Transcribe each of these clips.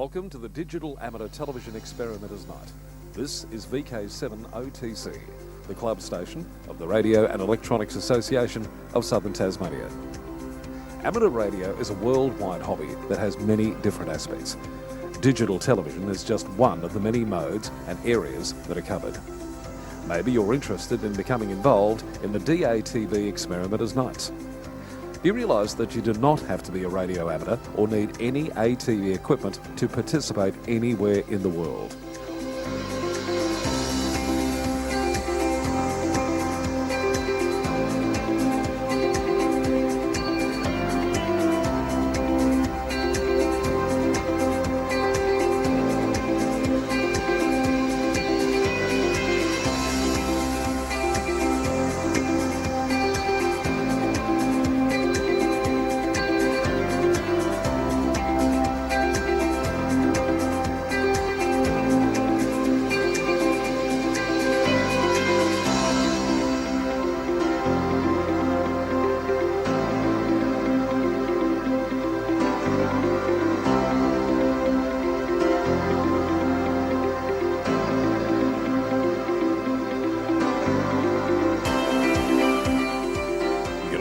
Welcome to the Digital Amateur Television Experimenters Night. This is VK7OTC, the club station of the Radio and Electronics Association of Southern Tasmania. Amateur radio is a worldwide hobby that has many different aspects. Digital television is just one of the many modes and areas that are covered. Maybe you're interested in becoming involved in the DATV Experimenters Nights. Do you realise that you do not have to be a radio amateur or need any ATV equipment to participate anywhere in the world?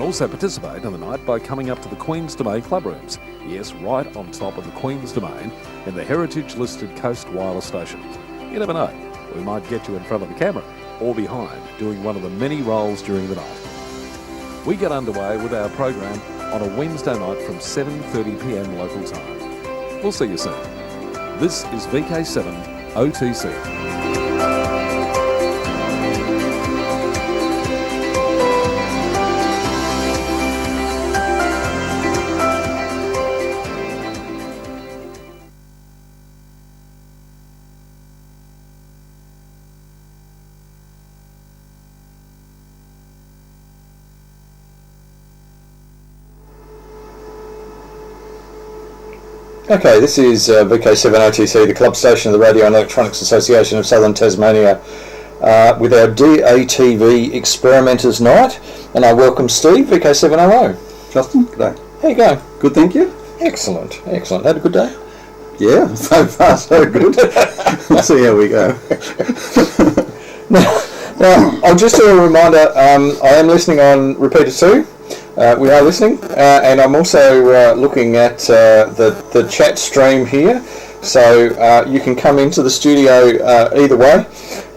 Also participate in the night by coming up to the Queen's Domain clubrooms. Yes, right on top of the Queen's Domain in the heritage-listed Coast Wireless Station. You never know, we might get you in front of the camera or behind doing one of the many roles during the night. We get underway with our program on a Wednesday night from 7:30 p.m. local time. We'll see you soon. This is VK7 OTC. Okay, this is VK7OTC, the club station of the Radio and Electronics Association of Southern Tasmania, with our DATV Experimenters Night, and I welcome Steve, VK7OO. Justin, g'day. How you going? Good, thank you. Excellent, excellent. Had a good day? Yeah, so far so good. We'll see how we go. Now, I'll just do a reminder, I am listening on Repeater 2. We are listening, and I'm also looking at the chat stream here, so you can come into the studio either way,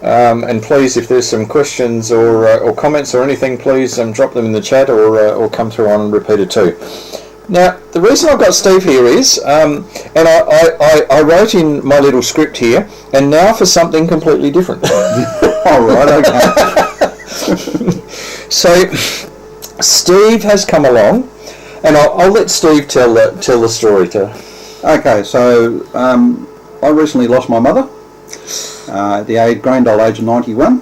and please, if there's some questions or comments or anything, please drop them in the chat or come through on Repeater 2. Now, the reason I've got Steve here is, and I wrote in my little script here, and now for something completely different. All right, okay. So, Steve has come along, and I'll let Steve tell the story to. Okay, so I recently lost my mother at the grand old age of 91,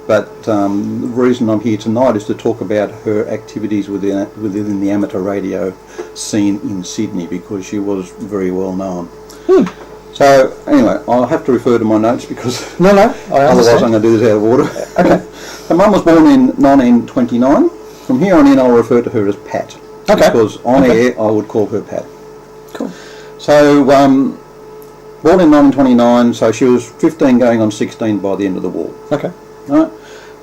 but the reason I'm here tonight is to talk about her activities within the amateur radio scene in Sydney, because she was very well known. So anyway, I'll have to refer to my notes because No, otherwise I'm going to do this out of order. Okay. So Mum was born in 1929. From here on in, I'll refer to her as Pat. Okay. Because on air, I would call her Pat. Cool. So, born in 1929, so she was 15 going on 16 by the end of the war. Okay. Right?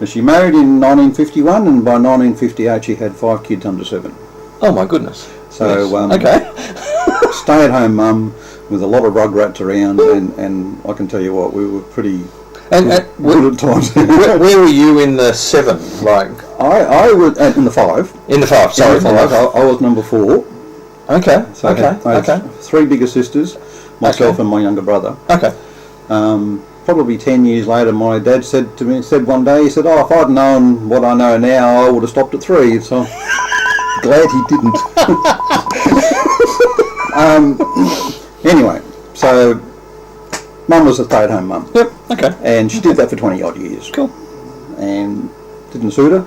And she married in 1951, and by 1958 she had 5 kids under 7. Oh my goodness. So, yes. Okay. stay-at-home mum with a lot of rugrats around, and I can tell you what, we were pretty... And good at times. where were you in the 7? Like I was in the 5. In the 5. Sorry, in the 5. I was number 4. Okay. So I had 3 bigger sisters, myself and my younger brother. Okay. Probably 10 years later, my dad said one day, he said, "Oh, if I'd known what I know now, I would have stopped at 3." So glad he didn't. Anyway, so Mum was a stay-at-home mum. Yep. Okay. And she did that for 20 odd years. Cool. And didn't suit her.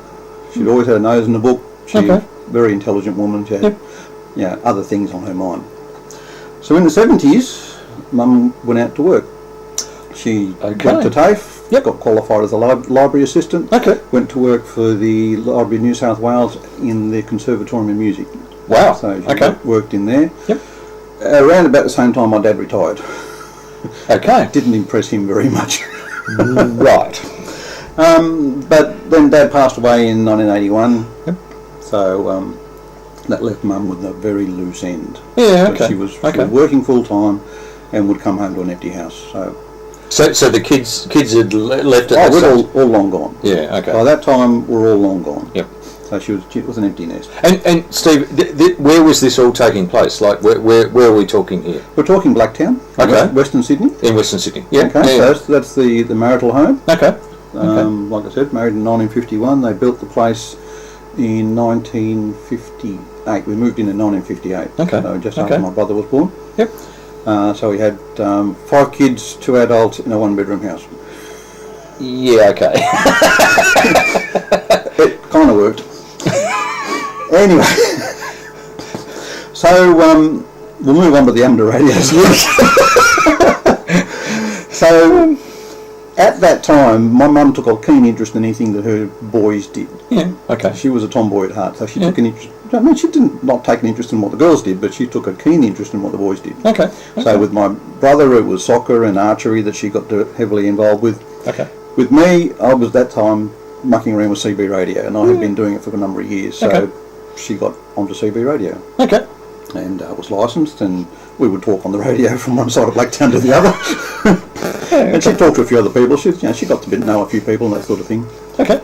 She'd always had her nose in the book. She was a very intelligent woman. She had other things on her mind. So in the 70s, Mum went out to work. She went to TAFE, got qualified as a library assistant, went to work for the Library of New South Wales in the Conservatorium of Music. Wow. So she worked in there. Yep. Around about the same time my dad retired. Okay. Didn't impress him very much. Right. But then Dad passed away in 1981. Yep. So that left Mum with a very loose end. Yeah, So okay. she was working full time and would come home to an empty house. So the kids had left at that we're stage? all long gone. Yeah, okay. By that time, we're all long gone. Yep. So it was an empty nest. And Steve, where was this all taking place? Like, where are we talking here? We're talking Blacktown, Okay. Western Sydney. In Western Sydney. Yeah. Okay, Yeah. so that's the marital home. Okay. Like I said, married in 1951. They built the place in 1958. We moved in 1958. Okay. So just after my brother was born. Yep. So we had 5 kids, 2 adults in a 1-bedroom house. Yeah. Okay. It kind of worked. Anyway, so we'll move on to the amateur radios. So at that time, my mum took a keen interest in anything that her boys did. Yeah. Okay. She was a tomboy at heart, so she took an interest. I mean, she didn't not take an interest in what the girls did, but she took a keen interest in what the boys did. Okay. So with my brother, it was soccer and archery that she got heavily involved with. Okay. With me, I was that time mucking around with CB radio, and I had been doing it for a number of years. So she got onto CB radio. Okay. And was licensed, and we would talk on the radio from one side of Blacktown to the other. And she talked to a few other people. She got to know a few people and that sort of thing. Okay.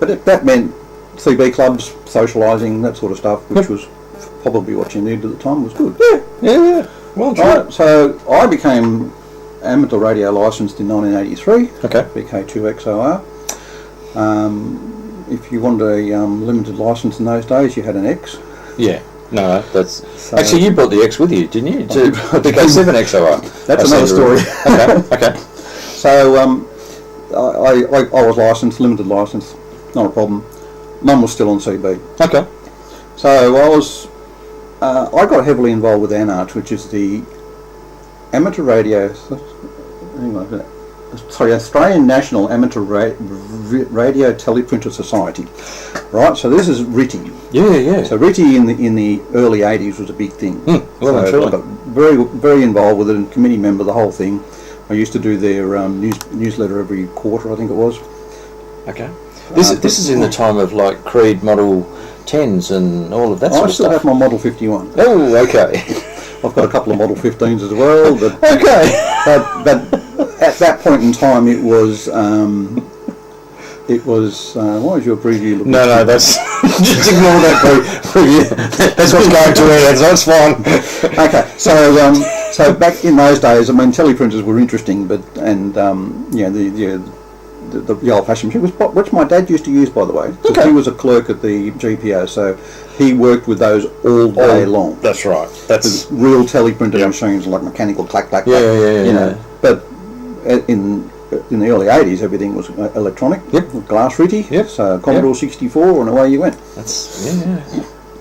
But that meant CB clubs, socialising, that sort of stuff, which was probably what you needed at the time, was good. Yeah. Well, Right, so I became amateur radio licensed in 1983. Okay. VK2XOR. If you wanted a limited licence in those days, you had an X. Yeah. No, that's... Actually, you brought the X with you, didn't you? To VK7XOR. That's another story. Okay. So I was licensed, limited licence, not a problem. Mum was still on CB. Okay. So I got heavily involved with ARNSW, which is the amateur radio... Australian National Amateur Radio Teleprinter Society. Right, so this is RITI. Yeah. So RITI in the early 80s was a big thing. Well, so truly. I got very involved with it, and committee member, the whole thing. I used to do their newsletter every quarter, I think it was. Okay. This is in the time of like Creed Model 10s and all of that sort of stuff. I still have my Model 51. Oh, okay. I've got a couple of Model 15s as well. But, Okay. But at that point in time, it was what was your preview? No, that's just ignore that preview. That's what's going to air, so it's fine. Okay, so back in those days, I mean, teleprinters were interesting, but the old-fashioned machine, which my dad used to use, by the way. Okay. He was a clerk at the GPO, so he worked with those all day long. That's right. That's Real teleprinter machines, like mechanical clack. Yeah. But in the early 80s, everything was electronic. Yep. Glass RITI. Yep. So Commodore 64, and away you went. That's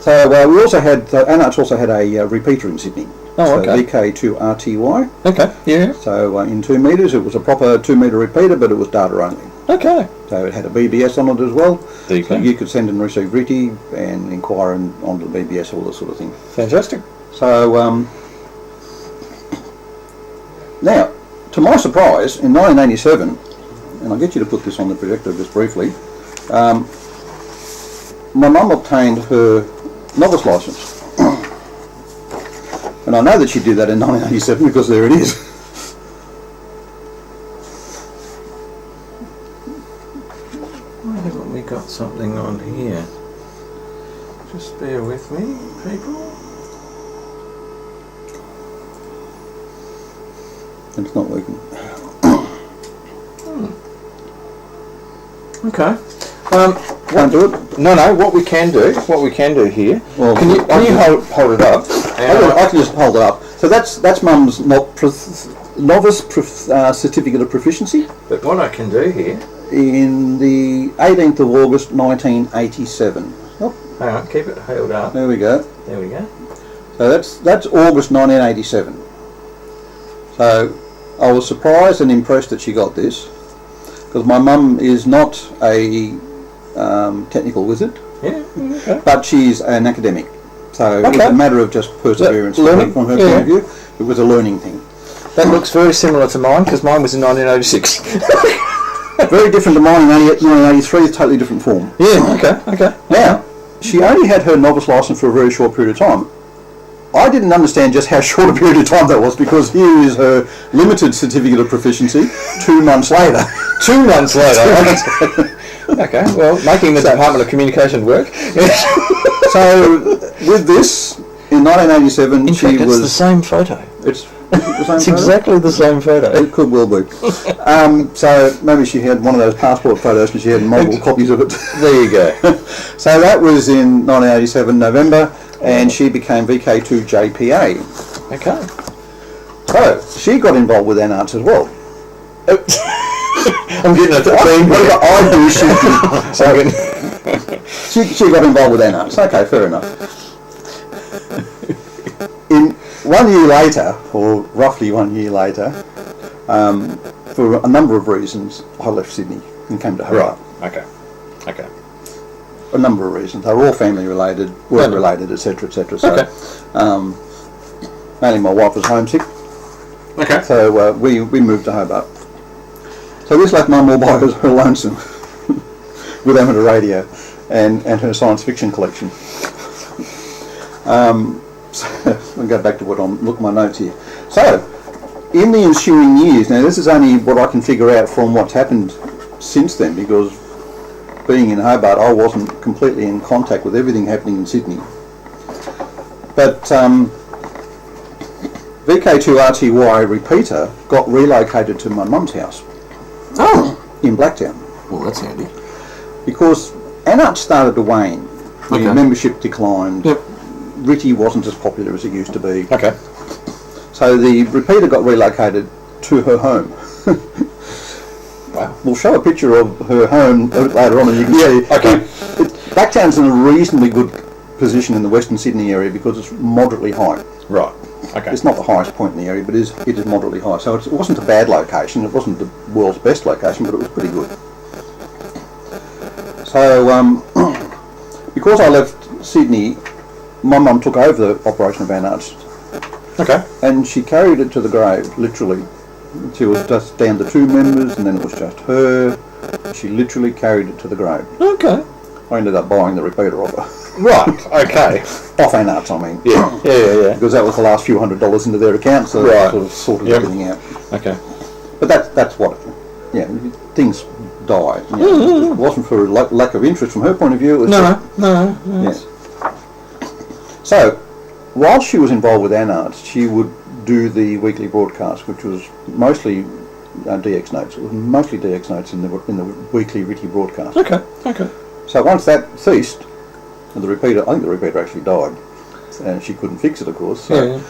So we also had, ARNSW also had a repeater in Sydney. Oh, okay. So VK2RTY. Okay. Yeah. So in 2 metres, it was a proper 2 metre repeater, but it was data only. Okay. So it had a BBS on it as well. There you So go. you could send and receive RITI and inquire onto the BBS, all this sort of thing. Fantastic. So now, to my surprise, in 1987, and I'll get you to put this on the projector just briefly, my mum obtained her novice licence. And I know that she did that in 1987 because there it is. Why haven't we got something on here? Just bear with me, people. It's not working. Okay. Can't do it. No. What we can do here. Well, can you hold it up? I can just hold it up. So that's Mum's novice certificate of proficiency But what I can do here. in the 18th of August 1987. Oh, Hang on, keep it held up. there we go. There we go. So that's August 1987. So I was surprised and impressed that she got this, because my mum is not a technical wizard, Yeah. Okay. but she's an academic. So it was a matter of just perseverance learning from her point of view. It was a learning thing. That looks very similar to mine, because mine was in 1986. Very different to mine in 1983, totally different form. Yeah, okay. Now, she only had her novice license for a very short period of time. I didn't understand just how short a period of time that was, because here is her limited certificate of proficiency 2 months later. 2 months later. Okay, well, making the Department of Communication work. So, with this, in 1987, In she fact, was... it's the same photo. It's the same It's photo? exactly the same photo. It could well be. So maybe she had one of those passport photos and she had multiple copies of it. There you go. So that was in 1987 November, and she became VK2JPA. Okay. So she got involved with ARNSW as well. I'm getting a theme. What I do, she got involved with ARNSW. Okay, fair enough. In 1 year later, or roughly 1 year later, for a number of reasons, I left Sydney and came to Hobart. Okay. A number of reasons. They were all family related, work related, etc., etc. So, mainly my wife was homesick. Okay. So we moved to Hobart. So this left Mum all by her lonesome with amateur radio and her science fiction collection. So I'll go back to what I'm looking at my notes here. So, in the ensuing years, now this is only what I can figure out from what's happened since then, because being in Hobart, I wasn't completely in contact with everything happening in Sydney. But VK2RTY repeater got relocated to my mum's house. In Blacktown. Well, that's handy. Because ARNSW started to wane. The Okay. membership declined. Yep. RTTY wasn't as popular as it used to be. Okay. So the repeater got relocated to her home. Wow. We'll show a picture of her home a bit later on, and you can see. Okay. Blacktown's in a reasonably good position in the Western Sydney area because it's moderately high. Right. Okay. It's not the highest point in the area, but it is moderately high. So it wasn't a bad location. It wasn't the world's best location, but it was pretty good. So because I left Sydney, my mum took over the operation of ARNSW. Okay. And she carried it to the grave, literally. She was just down to 2 members, and then it was just her. She literally carried it to the grave. Okay. I ended up buying the repeater off her. Right. Okay. Off ARNSW, I mean. Yeah. Because that was the last few $100s into their account, so Right. sort of sorted Yep. everything out. Okay. But that's what, things died. It wasn't for lack of interest from her point of view. It was No. Yes. So, while she was involved with ARNSW, she would do the weekly broadcast, which was mostly DX notes. It was mostly DX notes in the weekly RTTY broadcast. Okay. So once that ceased, and I think the repeater actually died, and she couldn't fix it, of course. So,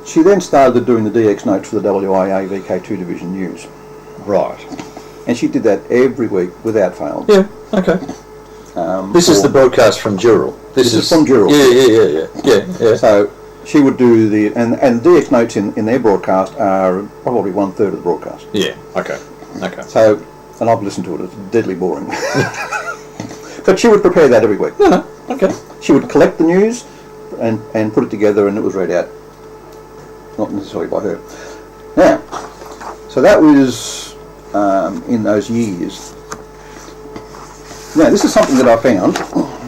she then started doing the DX notes for the WIA VK2 Division News. Right. And she did that every week without fail. Yeah. Okay. This is the broadcast from Dural. This is from Dural. Yeah. So she would do and DX notes in their broadcast are probably 1/3 of the broadcast. Yeah. Okay. So, and I've listened to it, it's deadly boring. But she would prepare that every week. No. Okay. She would collect the news and put it together, and it was read out. Not necessarily by her. Now, so that was in those years. Now, this is something that I found.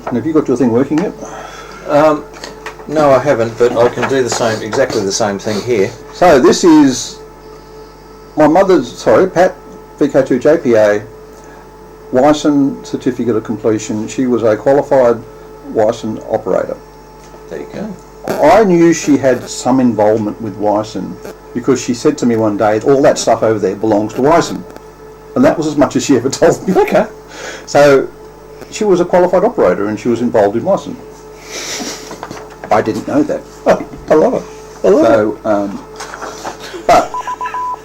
And have you got your thing working yet? No, I haven't, but I can do exactly the same thing here. So this is my mother's, Pat VK2JPA, WICEN certificate of completion. She was a qualified WICEN operator. There you go. I knew she had some involvement with WICEN because she said to me one day, all that stuff over there belongs to WICEN. And that was as much as she ever told me. Okay. So she was a qualified operator and she was involved in WICEN. I didn't know that. I love it. So, but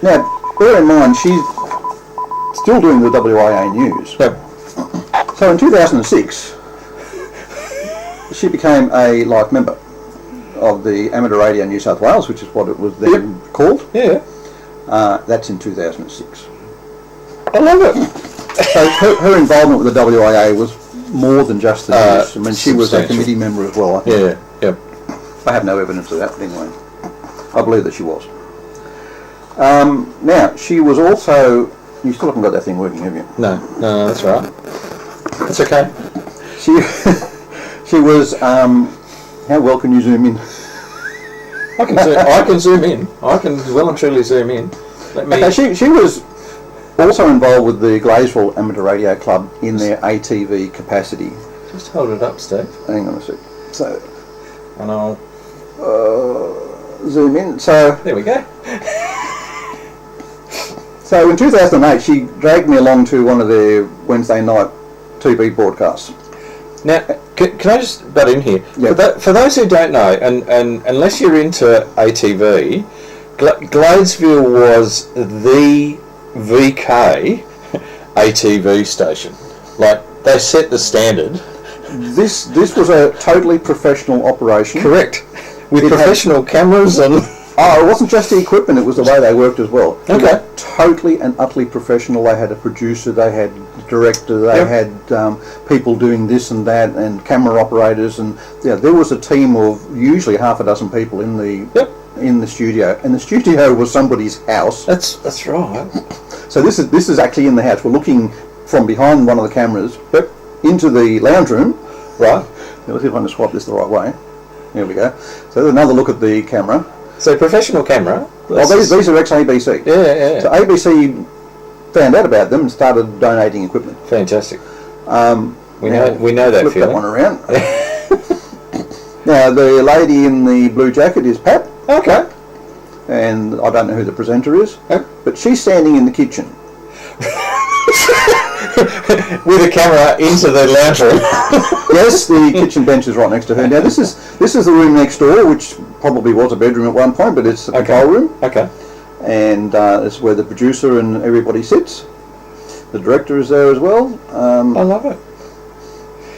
now, bear in mind, she's still doing the WIA news. Yep. So in 2006, she became a life member of the Amateur Radio New South Wales, which is what it was then called. Yeah. That's in 2006. I love it. So her involvement with the WIA was more than just the news. I mean, she was a substantial. committee member as well. I think. Yeah, yep. I have no evidence of that, but anyway, I believe that she was. Now, she was also... You still haven't got that thing working, have you? No, that's all right. That's okay. She was... how well can you zoom in? I can zoom in. I can well and truly zoom in. Let me... Okay, she was also involved with the Gladesville Amateur Radio Club in their ATV capacity. Just hold it up, Steve. Hang on a sec. So, And I'll... zoom in. So, There we go. so in 2008, she dragged me along to one of their Wednesday night TV broadcasts. Now, can I just butt in here? Yeah. For those who don't know, and unless you're into ATV, Gladesville was the VK ATV station. Like, they set the standard. This was a totally professional operation. Correct. With professional cameras and... Oh, it wasn't just the equipment, it was the way they worked as well. It Okay. was totally and utterly professional. They had a producer, they had a director, they had people doing this and that, and camera operators, and yeah, there was a team of usually half a dozen people in the studio, and the studio was somebody's house. That's right. So this is actually in the house. We're looking from behind one of the cameras into the lounge room. Right. Now, let's see if I can swap this the right way. There we go. So there's another look at the camera. So professional camera. Well, these are ex-ABC. Yeah. So ABC found out about them and started donating equipment. Fantastic. We Now, know that flip feeling. that one around. Now, the lady in the blue jacket is Pat, Okay. and I don't know who the presenter is, Oh. but she's standing in the kitchen. With a camera into the lounge room. Yes, the kitchen bench is right next to her. Now, this is the room next door, which probably was a bedroom at one point, but it's a control room, Okay. and it's where the producer and everybody sits. The director is there as well. I love it.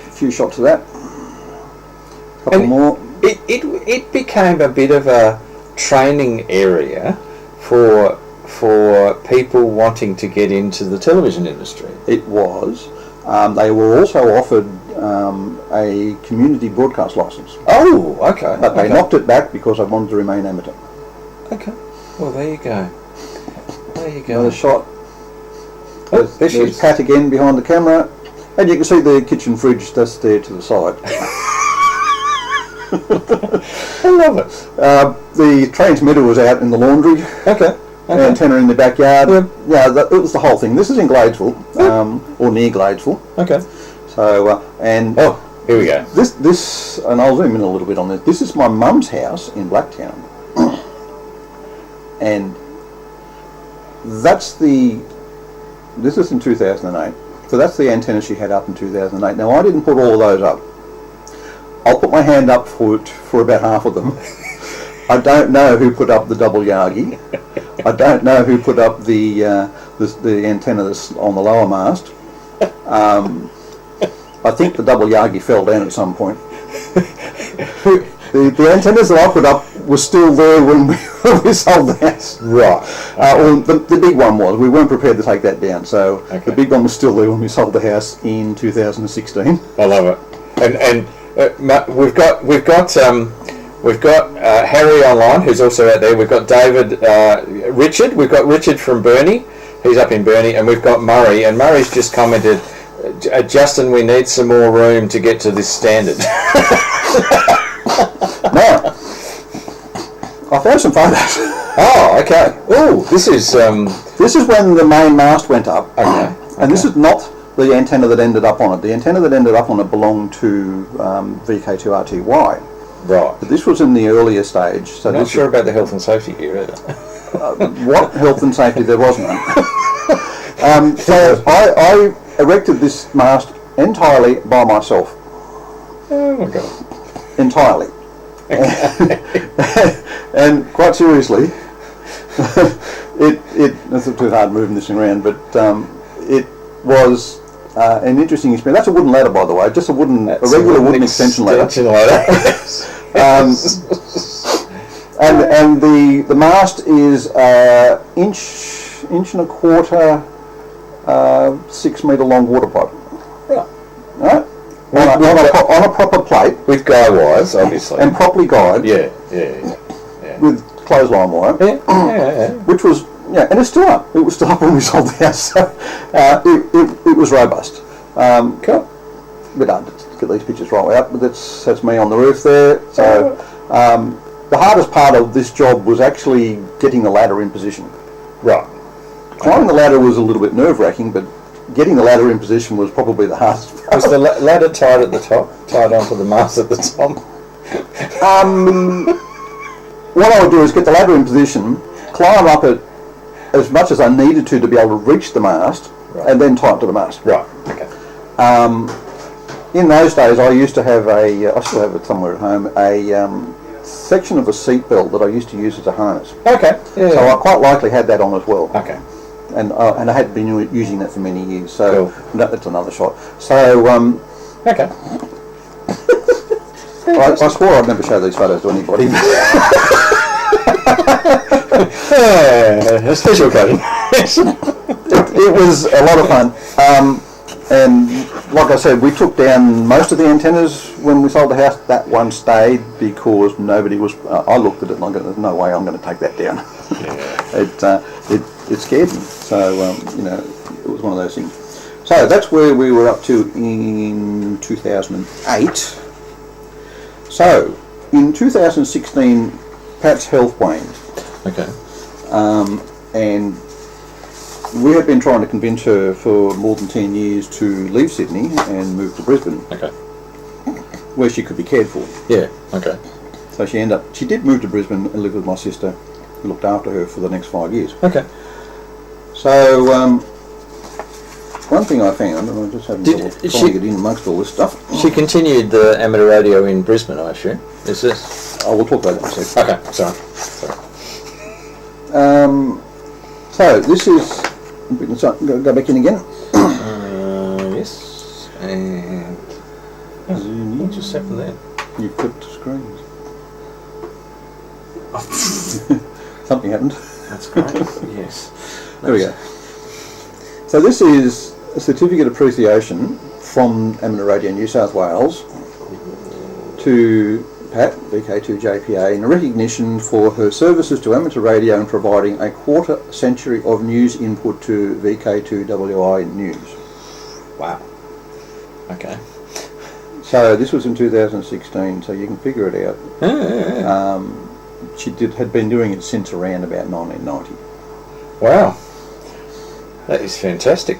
A few shots of that. A couple And more. It became a bit of a training area for people wanting to get into the television industry. It was. They were also offered a community broadcast license, Oh, okay. but they okay. knocked it back because they wanted to remain amateur. Okay. Well, there you go. There you go. Another shot. Oh, there she There's is. Pat again behind the camera, and you can see the kitchen fridge just there to the side. I love it. The transmitter was out in the laundry. Okay. The antenna in the backyard. Yeah. It was the whole thing. This is in Gladesville, or near Gladesville. Okay. So, and Oh, here we go. this, and I'll zoom in a little bit on this. This is my mum's house in Blacktown, and this is in 2008. So that's the antenna she had up in 2008. Now, I didn't put all of those up. I'll put my hand up for about half of them. I don't know who put up the double Yagi. I don't know who put up the antenna that's on the lower mast. I think the double Yagi fell down at some point. The antennas that I put up were still there when we sold the house. Right. Well, the big one was. We weren't prepared to take that down, so Okay. the big one was still there when we sold the house in 2016. I love it. And we've got Harry online, who's also out there. We've got David, Richard. We've got Richard from Burnie. He's up in Burnie, and we've got Murray. And Murray's just commented, Justin, we need some more room to get to this standard. Now, I found some photos. Oh, okay. Oh, this is This is when the main mast went up. okay. And this is not the antenna that ended up on it. The antenna that ended up on it belonged to VK2RTY. Right. But this was in the earlier stage. So Not this sure about the health and safety here either. what health and safety there was none. So I erected this mast entirely by myself. Oh my god. Entirely. And quite seriously, it's too hard moving this thing around, but it was an interesting experience. That's a wooden ladder, by the way, just a regular wooden extension ladder. And the mast is inch and a quarter 6 metre long water pipe. Right. Right? on a proper plate with guy wires, obviously, and properly guyed. Yeah. With clothesline wire, which was and it's still up. It was still up when we sold the house. So it was robust. Cool. But let's get these pictures right out. But that's me on the roof there. So the hardest part of this job was actually getting the ladder in position. Right. Climbing the ladder was a little bit nerve-wracking, but getting the ladder in position was probably the hardest part. Was the ladder tied at the top, tied onto the mast at the top? What I would do is get the ladder in position, climb up it as much as I needed to be able to reach the mast, and then tie it to the mast. Right. Okay. In those days, I used to have I still have it somewhere at home, a section of a seat belt that I used to use as a harness. Okay. Yeah. So I quite likely had that on as well. Okay. And I had been using that for many years. So cool. That's another shot. So okay. I swore I'd never show these photos to anybody. A special occasion. It was a lot of fun. And like I said, we took down most of the antennas when we sold the house. That one stayed because nobody was. I looked at it and I go, "There's no way I'm going to take that down." Yeah. It scared me. So it was one of those things. So that's where we were up to in 2008. So in 2016, Pat's health waned. Okay. And we had been trying to convince her for more than 10 years to leave Sydney and move to Brisbane. Okay. Where she could be cared for. Yeah, okay. So she did move to Brisbane and live with my sister, who looked after her for the next 5 years. Okay. So, one thing I found, and I just haven't trying to get in amongst all this stuff. She continued the amateur radio in Brisbane, I assume. Is this? Oh, we'll talk about that in a second. Okay, sorry. So, this is... We can go back in again. Yes. And... what just happened there? You flipped screens. Something happened. That's great. Yes. There we go. So this is a certificate of appreciation from Amateur Radio New South Wales to Pat VK2JPA in recognition for her services to amateur radio and providing a quarter century of news input to VK2WI News. Wow. Okay. So this was in 2016, so you can figure it out. Yeah. She had been doing it since around about 1990. Wow. That is fantastic.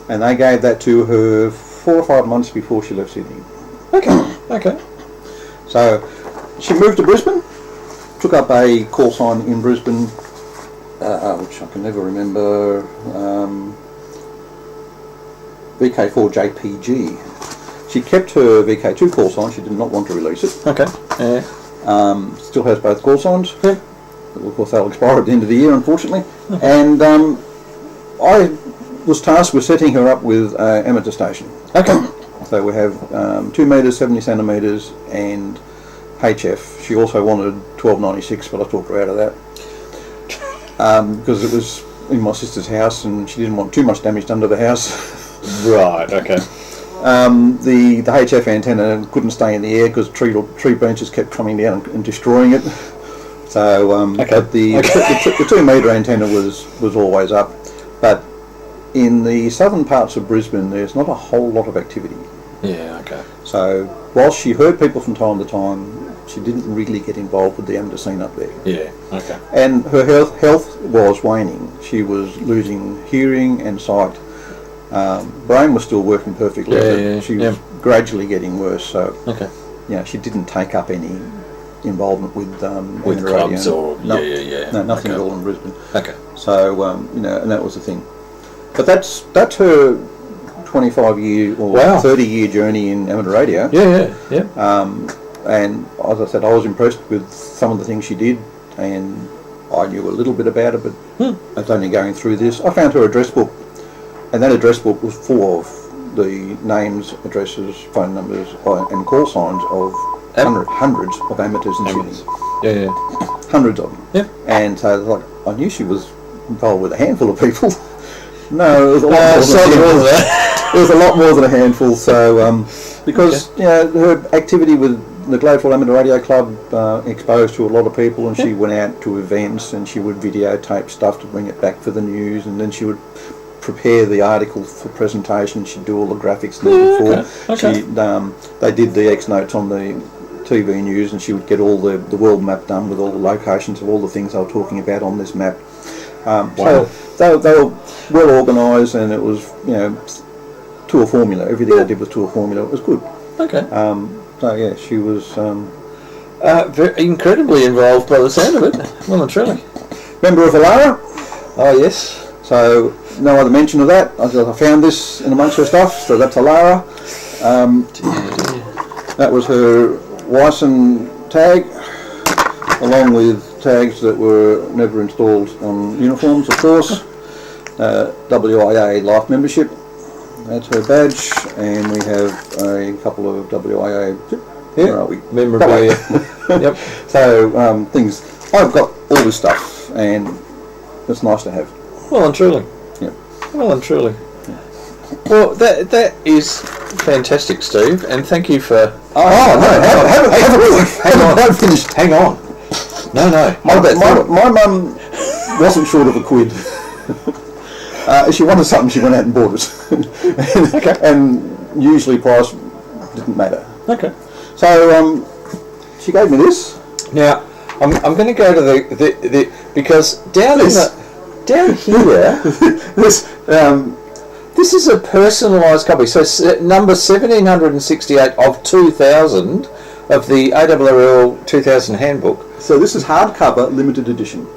And they gave that to her 4 or 5 months before she left Sydney. Okay. Okay. So she moved to Brisbane, took up a call sign in Brisbane, which I can never remember, VK4JPG. She kept her VK2 call sign, she did not want to release it. Okay. Yeah. Still has both call signs. Yeah. Of course they'll expire at the end of the year, unfortunately. And I was tasked with setting her up with an amateur station. Okay. So we have 2 metres, 70 centimetres and HF. She also wanted 1296, but I talked her out of that. Because it was in my sister's house and she didn't want too much damage done to the house. Right, okay. The HF antenna couldn't stay in the air because tree branches kept coming down and destroying it. So but the 2 metre antenna was always up. But in the southern parts of Brisbane, there's not a whole lot of activity. Yeah, okay. So whilst she heard people from time to time, she didn't really get involved with the amateur scene up there. Yeah, okay. And her health was waning. She was losing hearing and sight. Brain was still working perfectly. Yeah, she was gradually getting worse. So okay. She didn't take up any involvement with clubs radio. or no, nothing at all in Brisbane. Okay. So and that was the thing. But that's her 25-year or 30-year journey in amateur radio. Yeah. And as I said, I was impressed with some of the things she did, and I knew a little bit about it, but I was only going through this. I found her address book, and that address book was full of the names, addresses, phone numbers, and call signs of hundreds of amateurs in Sydney. Yeah. Hundreds of them. Yeah. And so I knew she was involved with a handful of people. No, it was a lot more than that. was a lot more than a handful. So because her activity with the Gladesville Amateur Radio Club exposed to a lot of people, and she went out to events and she would videotape stuff to bring it back for the news, and then she would prepare the article for presentation. She'd do all the graphics and before. She they did the X notes on the TV news, and she would get all the world map done with all the locations of all the things they were talking about on this map. So they were well organised, and it was to a formula. Everything they did was to a formula. It was good. Okay. So yeah, she was very incredibly involved by the sound of it. Well and truly. Member of ALARA. Oh yes. So no other mention of that. I found this in amongst her stuff. So that's ALARA. That was her WICEN tag, along with tags that were never installed on uniforms, of course. WIA life membership. That's her badge, and we have a couple of WIA. Where are we? Memorabilia. Yep. So things. I've got all this stuff, and it's nice to have. Well and truly. Yep. Well and truly. Yeah. Well, that is fantastic, Steve, and thank you for. Haven't finished. Hang on. No. My mum wasn't short of a quid. If she wanted something, she went out and bought it. Okay. And usually price didn't matter. Okay. So she gave me this. Now I'm going to go to the because down here this is a personalised copy. So number 1768 of 2000 of the ARRL 2000 handbook. So this is hardcover limited edition.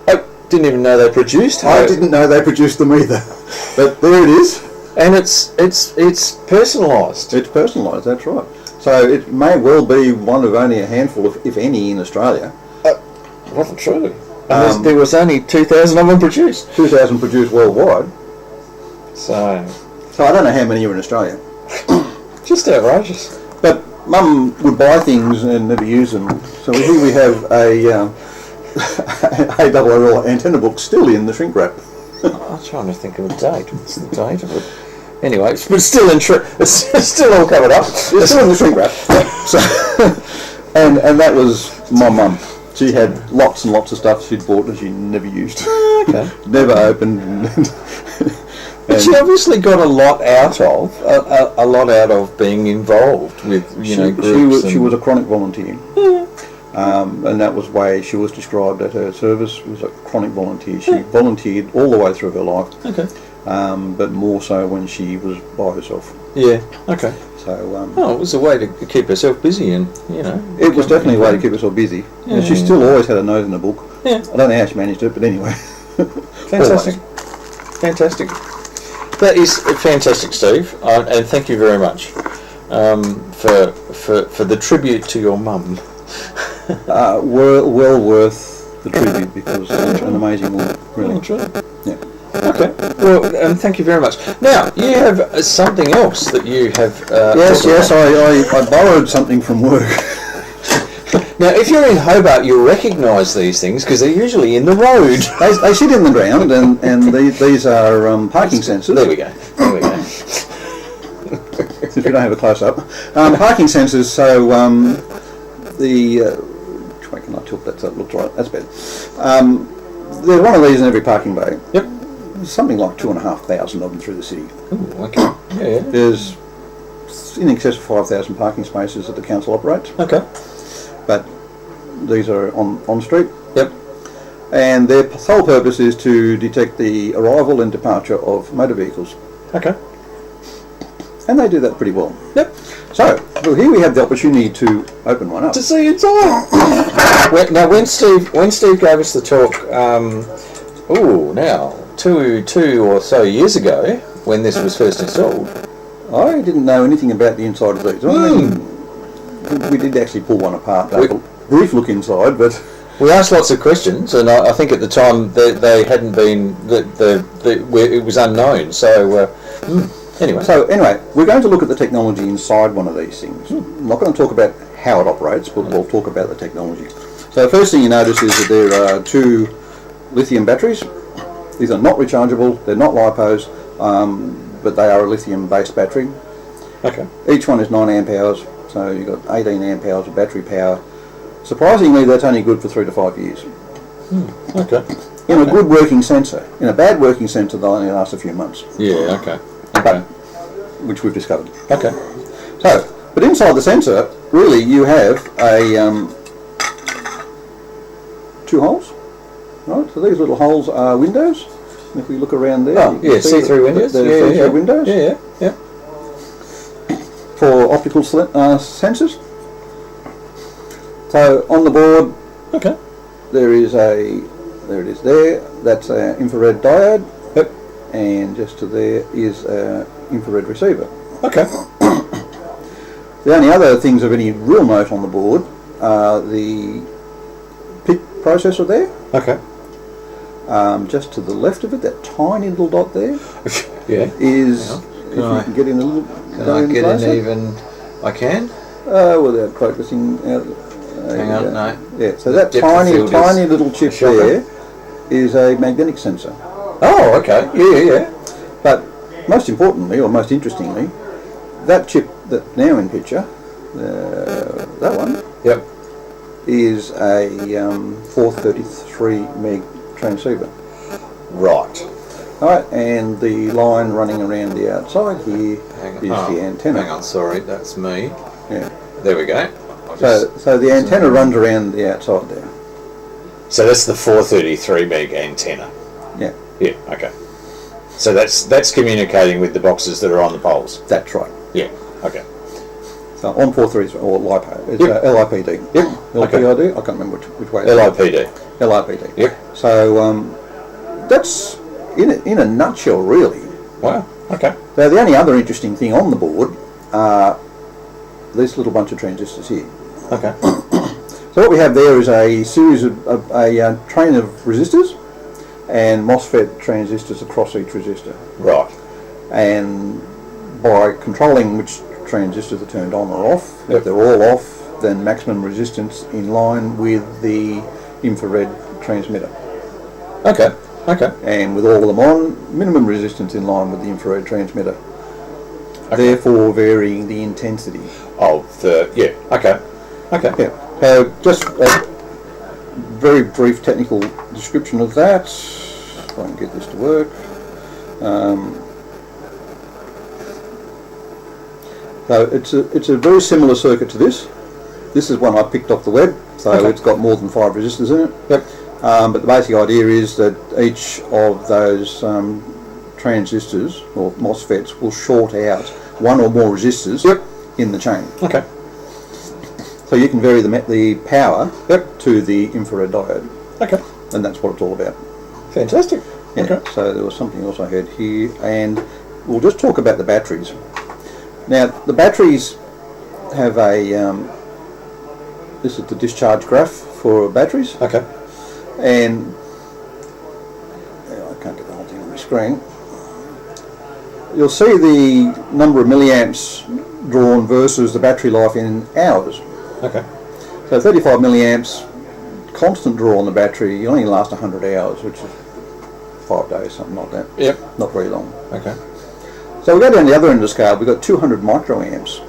I didn't even know they produced them. I didn't know they produced them either. But there it is. And it's personalised. It's personalised, that's right. So it may well be one of only a handful, if any, in Australia. Wasn't true. And there was only 2,000 of them produced. 2,000 produced worldwide. So I don't know how many are in Australia. Just outrageous. But Mum would buy things and never use them. So here we have a ARRL antenna book still in the shrink wrap. I'm trying to think of a date. What's the date of it? Anyway, but still it's still all covered up. It's still in the shrink wrap. So, and that was my mum. She had lots and lots of stuff she'd bought and she never used. Okay. Never opened. But she obviously got a lot out of being involved with groups. She was a chronic volunteer. And that was the way she was described at her service, was a chronic volunteer. She volunteered all the way through her life. Okay. But more so when she was by herself. Yeah. Okay. So. It was a way to keep herself busy, and It was definitely a way to keep herself busy. Yeah, she still always had a nose in the book. Yeah. I don't know how she managed it, but anyway. Fantastic. Fantastic. That is fantastic, Steve, and thank you very much for the tribute to your mum. Well worth the tribute, because it's an amazing woman, really. Oh, true. Yeah. Okay. Well, thank you very much. Now, you have something else that you have... Yes, I borrowed something from work. Now, if you're in Hobart, you'll recognise these things because they're usually in the road. They sit in the ground, and these are parking sensors. There we go. Since we don't have a close-up. Parking sensors, so wait, can I tilt that so it looks right? That's better. There's one of these in every parking bay. Yep. There's something like 2,500 of them through the city. Ooh, okay. Yeah. There's in excess of 5,000 parking spaces that the council operates. Okay. But these are on street. Yep. And their sole purpose is to detect the arrival and departure of motor vehicles. Okay. And they do that pretty well. Yep. So, well, here we have the opportunity to open one up. To see inside. Now, when Steve gave us the talk, two or so years ago, when this was first installed, I didn't know anything about the inside of these. I mean, we did actually pull one apart, have a brief look inside, but... We asked lots of questions, and I think at the time they hadn't been... it was unknown, so... Anyway, we're going to look at the technology inside one of these things. I'm not going to talk about how it operates, but we'll talk about the technology. So the first thing you notice is that there are two lithium batteries. These are not rechargeable, they're not LiPos, but they are a lithium-based battery. Okay. Each one is 9 amp hours, so you've got 18 amp hours of battery power. Surprisingly, that's only good for 3 to 5 years. Okay. In a good working sensor. In a bad working sensor, they'll only last a few months. Yeah, okay. But, which we've discovered. Okay. So, but inside the sensor, really, you have a 2 holes. Right, so these little holes are windows. If we look around there, Oh, yeah, see-through windows. They're see-through windows. Yeah. For optical sensors. So on the board, Okay. there it is there. That's an infrared diode. Yep. And just to there is an infrared receiver. Okay. The only other things of any real note on the board are the PIC processor there. Okay. Just to the left of it, that tiny little dot there Yeah. is, if you I- can get in a little, Can I get in even? I can. without focusing out. Hang on, no. Yeah, so that Depth of tiny field is little chip shocker. there is a magnetic sensor. Oh, okay. Yeah. But most importantly, or most interestingly, that chip that's now in picture, that one, Yep. is a 433 meg transceiver. Right. Alright, and the line running around the outside here is the antenna. Hang on, sorry, that's me. Yeah. There we go. So the antenna runs around the outside there. So that's the 433 meg antenna. Yeah, Yeah. Okay. So that's communicating with the boxes that are on the poles. that's right. Yeah. Okay. So on 433 or LiPo, it's Yep. LIPD. Yep. LPID? I can't remember which way. LIPD. LIPD. Yep. So that's in a nutshell, really. Wow. Okay. Now the only other interesting thing on the board are this little bunch of transistors here. Okay. So what we have there is a series of a train of resistors and MOSFET transistors across each resistor. Right. And by controlling which transistors are turned on or off, Yep. if they're all off, then maximum resistance in line with the infrared transmitter. Okay. Okay. And with all of them on, minimum resistance in line with the infrared transmitter. Okay. Therefore varying the intensity. Oh, yeah. Okay. Okay. Yeah. Just a very brief technical description of that. If I can get this to work. So it's a very similar circuit to this. This is one I picked off the web, so Okay. it's got more than 5 resistors in it. Yep. But the basic idea is that each of those transistors or MOSFETs will short out one or more resistors in the chain. Okay. So you can vary the power to the infrared diode, Okay. and that's what it's all about. Fantastic. Yeah. Okay. So there was something else I had here, and we'll just talk about the batteries. Now the batteries have a this is the discharge graph for batteries, Okay. and I can't get the whole thing on my screen. You'll see the number of milliamps drawn versus the battery life in hours. Okay. So 35 milliamps, constant draw on the battery, you only last 100 hours, which is 5 days, something like that. Yep. Not very long. Okay. So we go down the other end of the scale, we've got 200 microamps.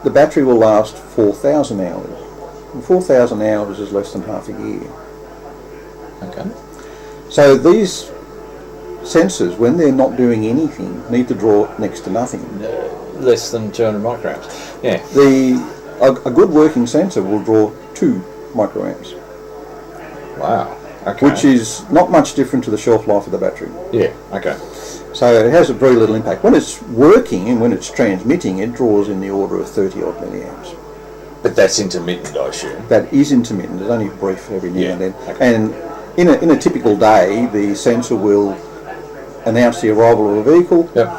The battery will last 4,000 hours. And 4,000 hours is less than half a year. Okay. So these sensors, when they're not doing anything, need to draw next to nothing. Less than 200 microamps. Yeah. A good working sensor will draw 2 microamps, Wow. Okay. which is not much different to the shelf life of the battery. Yeah. Okay. So it has a very little impact. When it's working and when it's transmitting, it draws in the order of 30 odd milliamps. But that's intermittent, I assume. That is intermittent. It's only brief every now Yeah, and then. okay. And in a typical day, the sensor will announce the arrival of a vehicle. Yep.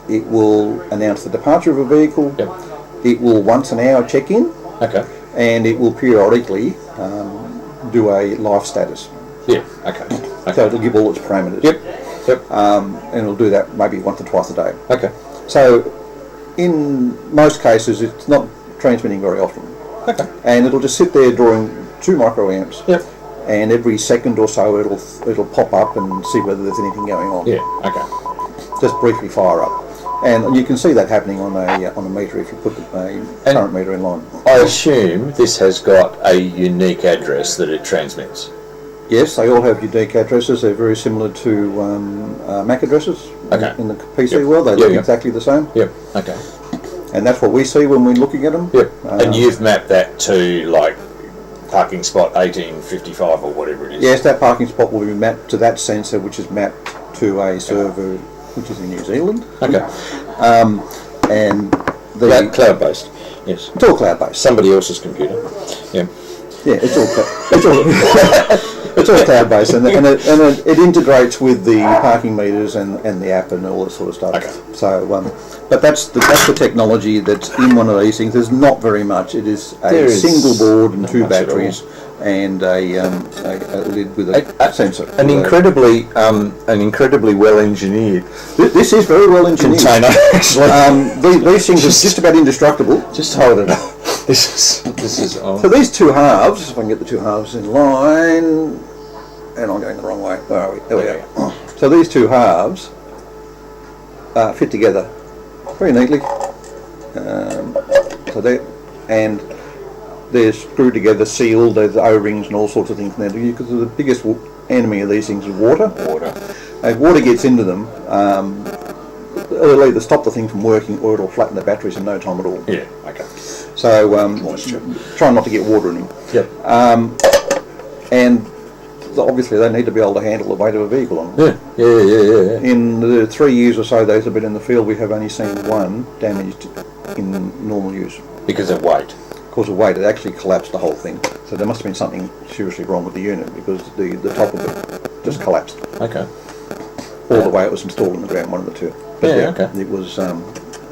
It will announce the departure of a vehicle. Yep. It will once an hour check in, Okay. and it will periodically do a life status. Yeah. Okay. So Okay. it'll give all its parameters. Yep. Yep. And it'll do that maybe once or twice a day. Okay. So in most cases, it's not transmitting very often. Okay. And it'll just sit there drawing 2 microamps. Yep. And every second or so it'll pop up and see whether there's anything going on. Yeah. Okay. just briefly fire up. And you can see that happening on a meter if you put a current meter in line. I assume this has got a unique address that it transmits. Yes, they all have unique addresses. They're very similar to MAC addresses in the PC world. They look exactly the same. Yep. Okay. And that's what we see when we're looking at them. Yep. And you've mapped that to like parking spot 1855 or whatever it is. Yes, that parking spot will be mapped to that sensor, which is mapped to a server which is in New Zealand. Okay. And the cloud-based. Yes. It's all cloud-based. Somebody else's computer. Yeah. Yeah, it's all cloud-based, and it integrates with the parking meters and the app and all that sort of stuff. Okay. So, but that's the technology that's in one of these things. There's not very much. It is a single board and two batteries and a lid with a sensor. An incredibly well engineered. This is very well engineered. Container. Actually, these things are just about indestructible. Just hold it up. This is. So these two halves, if I can get the two halves in line, and I'm going the wrong way. Where are we? There we go. So these two halves fit together very neatly. And they're screwed together, sealed. There's O-rings and all sorts of things in there. Because the biggest enemy of these things is water. If water gets into them, it'll either stop the thing from working or it'll flatten the batteries in no time at all. Yeah. Okay. So try not to get water in them. Yep. And obviously they need to be able to handle the weight of a vehicle on them. Yeah. In the 3 years or so those have been in the field, we have only seen one damaged in normal use. Because of weight. Because of weight, it actually collapsed the whole thing. So there must have been something seriously wrong with the unit because the top of it just collapsed. Okay. Or the way it was installed in the ground, one of the two. But okay. It was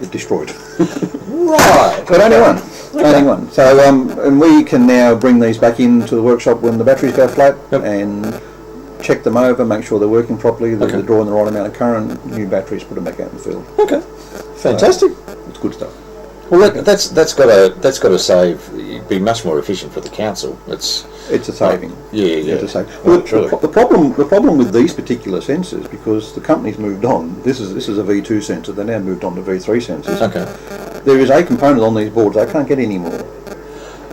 it destroyed. Right. But only one. Only one. So and we can now bring these back into the workshop when the batteries go flat and check them over, make sure they're working properly, that they're drawing the right amount of current. New batteries, put them back out in the field. Okay. Fantastic. It's good stuff. Well, that's got to save. Be much more efficient for the council. It's a saving. It's a saving. Well, the problem with these particular sensors, because the company's moved on. This is a V2 sensor. They now moved on to V3 sensors. Okay. There is a component on these boards they can't get anymore.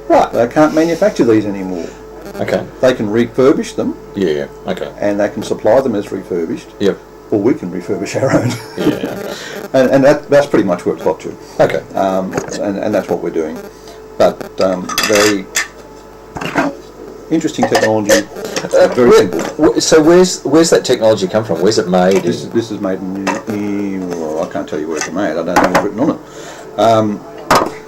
Right. They can't manufacture these anymore. Okay. They can refurbish them. Yeah. Okay. And they can supply them as refurbished. Yep. Or we can refurbish our own. Yeah. Okay. and that's pretty much where it's got to. Okay. And that's what we're doing. But very interesting technology. Very simple. So where's that technology come from? Where's it made? This is made in well, I can't tell you where it's made. I don't know what's written on it.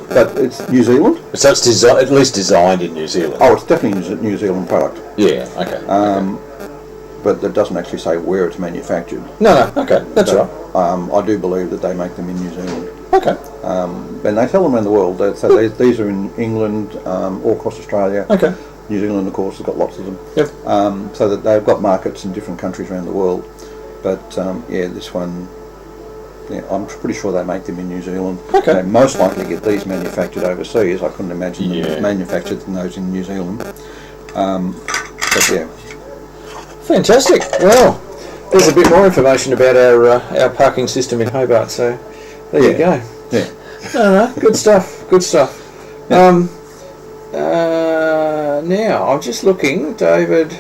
But it's New Zealand. So it's at least designed in New Zealand. Oh, it's definitely a New Zealand product. Yeah. Okay. But it doesn't actually say where it's manufactured. No. Okay. That's right. I do believe that they make them in New Zealand. Okay. And they sell them around the world. So these are in England, all across Australia. Okay. New Zealand, of course, has got lots of them. Yep. So that they've got markets in different countries around the world. But this one, I'm pretty sure they make them in New Zealand. Okay. They most likely get these manufactured overseas. I couldn't imagine them manufactured those in New Zealand. But yeah. Fantastic. Well, there's a bit more information about our parking system in Hobart. So there you go. Yeah. No, good stuff. Good stuff. Yeah. Now I'm just looking, David,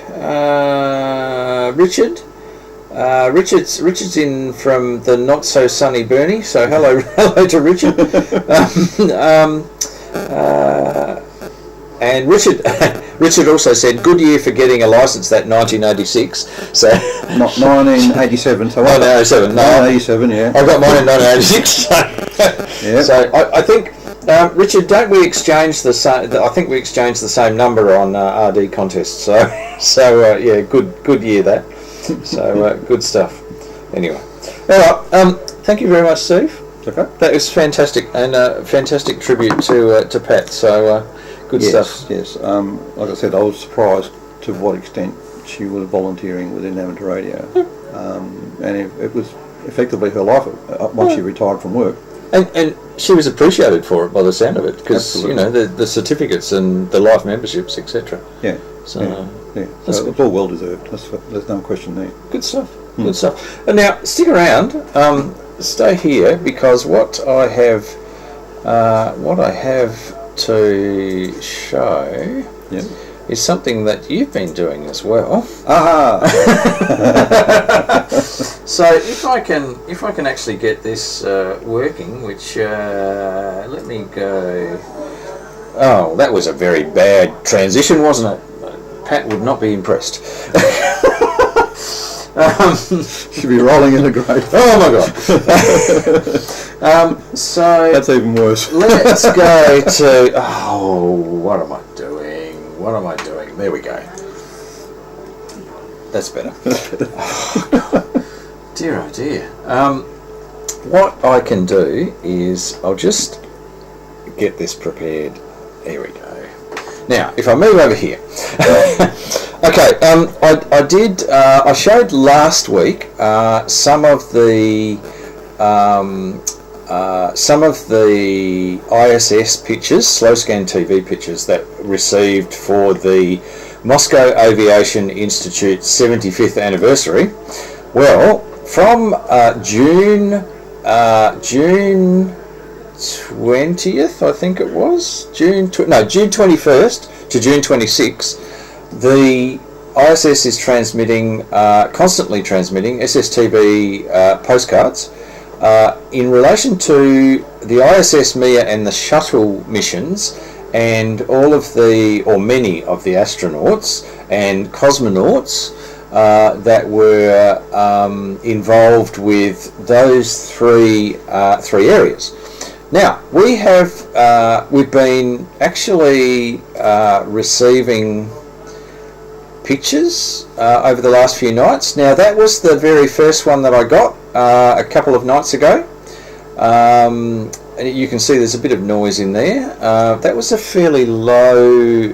Richard. Richard's in from the not so sunny Burnie. So hello to Richard. And Richard also said, good year for getting a licence, that 1986. So 1987. So 1987. No, 1987. Yeah. I got mine in 1986. Yeah. So I think, Richard, don't we exchange the same? I think we exchanged the same number on RD contests. So yeah, good year that. So good stuff. Anyway, all right. Thank you very much, Steve. It's okay. That was fantastic, and a fantastic tribute to Pat. So good stuff. Yes. Like I said, I was surprised to what extent she was volunteering within amateur radio, and it was effectively her life once she retired from work. And she was appreciated for it by the sound of it, because the certificates and the life memberships, etc. Yeah. So yeah. So it's all well deserved. There's no question there. Good stuff. Good stuff. And now, stick around. Stay here, because what I have to show is something that you've been doing as well. So if I can actually get this working, which let me go. Oh, that was a very bad transition, wasn't it? Pat would not be impressed. Should be rolling in a grave. Oh my god. So that's even worse. Let's go to. Oh, what am I doing? What am I doing? There we go. That's better. Oh, God. Dear, oh dear. What I can do is I'll just get this prepared. Here we go. Now, if I move over here. Okay, I showed last week some of the ISS pictures, slow scan TV pictures that received for the Moscow Aviation Institute's 75th anniversary. Well, from June 20th, I think it was, June 21st to June 26th, the ISS is constantly transmitting SSTV postcards in relation to the ISS MIA and the shuttle missions, and all of many of the astronauts and cosmonauts that were involved with those three areas. Now we've been actually receiving pictures over the last few nights. Now that was the very first one that I got a couple of nights ago. And you can see there's a bit of noise in there. That was a fairly low.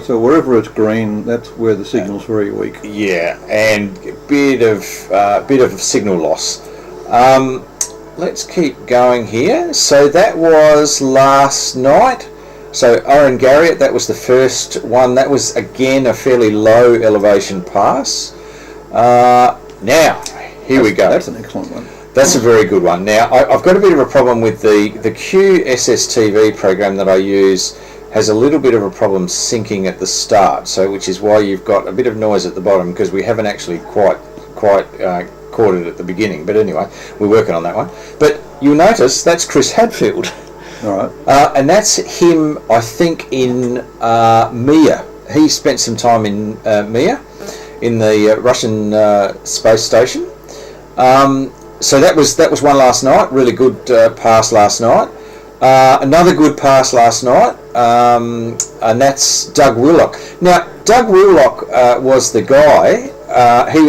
So wherever it's green, that's where the signal's very weak. Yeah, and a bit of signal loss. Let's keep going here. So that was last night. So Oren Garriott, that was the first one. That was again a fairly low elevation pass. Now, here we go. That's an excellent one. That's a very good one. Now, I've got a bit of a problem with the Kuhne SSTV program that I use. Has a little bit of a problem syncing at the start, so which is why you've got a bit of noise at the bottom, because we haven't actually quite caught it at the beginning. But anyway, we're working on that one. But you'll notice that's Chris Hadfield. All right. And that's him, I think, in Mir. He spent some time in Mir, in the Russian space station. So that was one last night. Really good pass last night. Another good pass last night, and that's Doug Willock. Now, Doug Willock was the guy.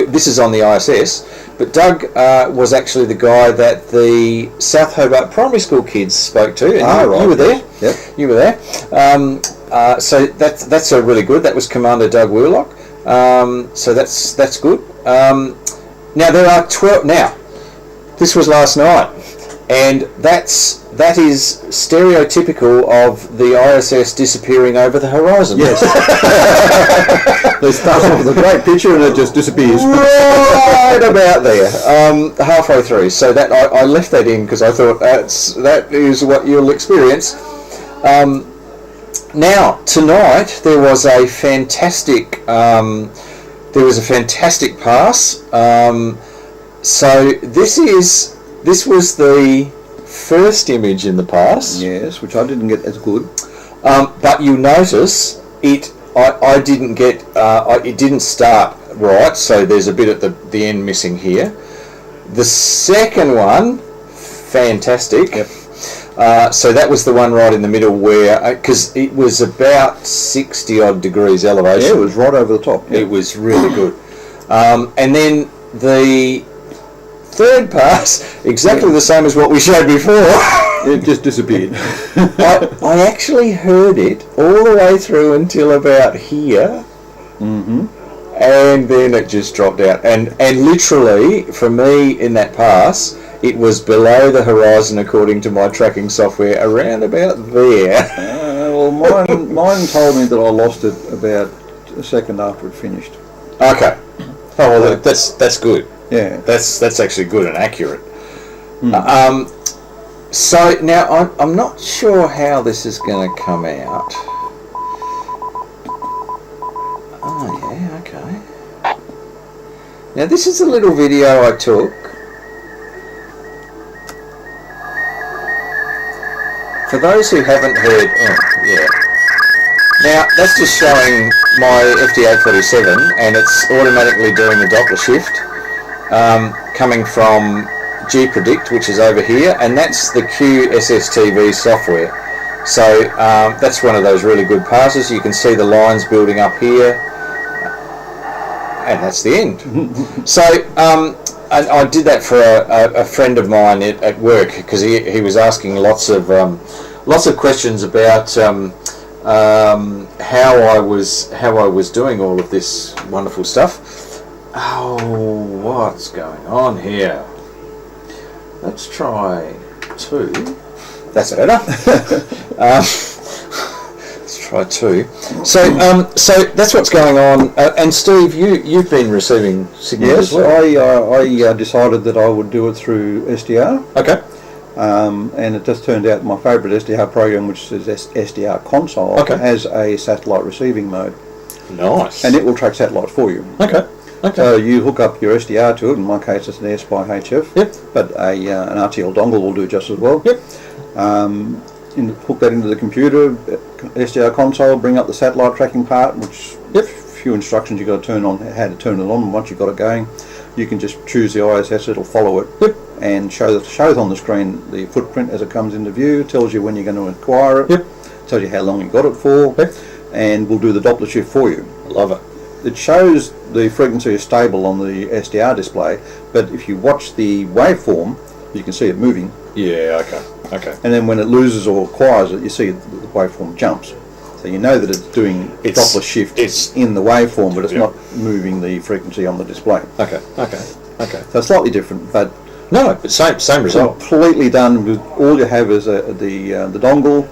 This is on the ISS, but Doug was actually the guy that the South Hobart primary school kids spoke to. And you were there. Yep. You were there. So that's a really good. That was Commander Doug Willock. So that's good. Now there are 12 now. This was last night, and that is stereotypical of the ISS disappearing over the horizon. Yes. They start off with a great picture and it just disappears. Right about there, halfway through. So that I left that in because I thought that is what you'll experience. Now tonight there was a fantastic pass. So this was the first image in the pass. Yes, which I didn't get as good. But you notice it. I didn't get. It didn't start right. So there's a bit at the end missing here. The second one, fantastic. Yep. So that was the one right in the middle where, because it was about 60 odd degrees elevation. Yeah, it was right over the top. It was really good. And then the third pass, exactly the same as what we showed before. It just disappeared. I actually heard it all the way through until about here. Mm-hmm. And then it just dropped out. And literally, for me in that pass, it was below the horizon according to my tracking software, around about there. Well, mine told me that I lost it about a second after it finished. Okay. Oh well, that's good. Yeah. That's actually good and accurate. So now I'm not sure how this is going to come out. Oh yeah, okay. Now this is a little video I took. For those who haven't heard, now that's just showing my FD837, and it's automatically doing the Doppler shift, coming from GPredict, which is over here, and that's the SSTV software. So that's one of those really good passes. You can see the lines building up here, and that's the end. So I did that for a friend of mine at work, because he was asking lots of questions about how I was doing all of this wonderful stuff. Oh, what's going on here? Let's try 2. That's better. Let's try 2. So that's what's going on. And Steve, you've been receiving signals as well. Yes, I decided that I would do it through SDR. Okay. And it just turned out my favourite SDR program, which is SDR Console, has a satellite receiving mode. Nice. And it will track satellites for you. Okay. Okay. So you hook up your SDR to it. In my case, it's an S by HF. Yep. But an RTL dongle will do just as well. Yep. Hook that into the computer, SDR Console, bring up the satellite tracking part, which a few instructions you've got to turn on, how to turn it on. And once you've got it going, you can just choose the ISS, it'll follow it. Yep. And shows on the screen the footprint as it comes into view, tells you when you're going to acquire it, Yep. tells you how long you've got it for, and will do the Doppler shift for you. Love it. It shows the frequency is stable on the SDR display, but if you watch the waveform, you can see it moving. Yeah, okay. And then when it loses or acquires it, you see the waveform jumps. So you know that it's doing Doppler shift in the waveform, but it's not moving the frequency on the display. Okay. So it's slightly different, but but same result. Completely done with all you have is the dongle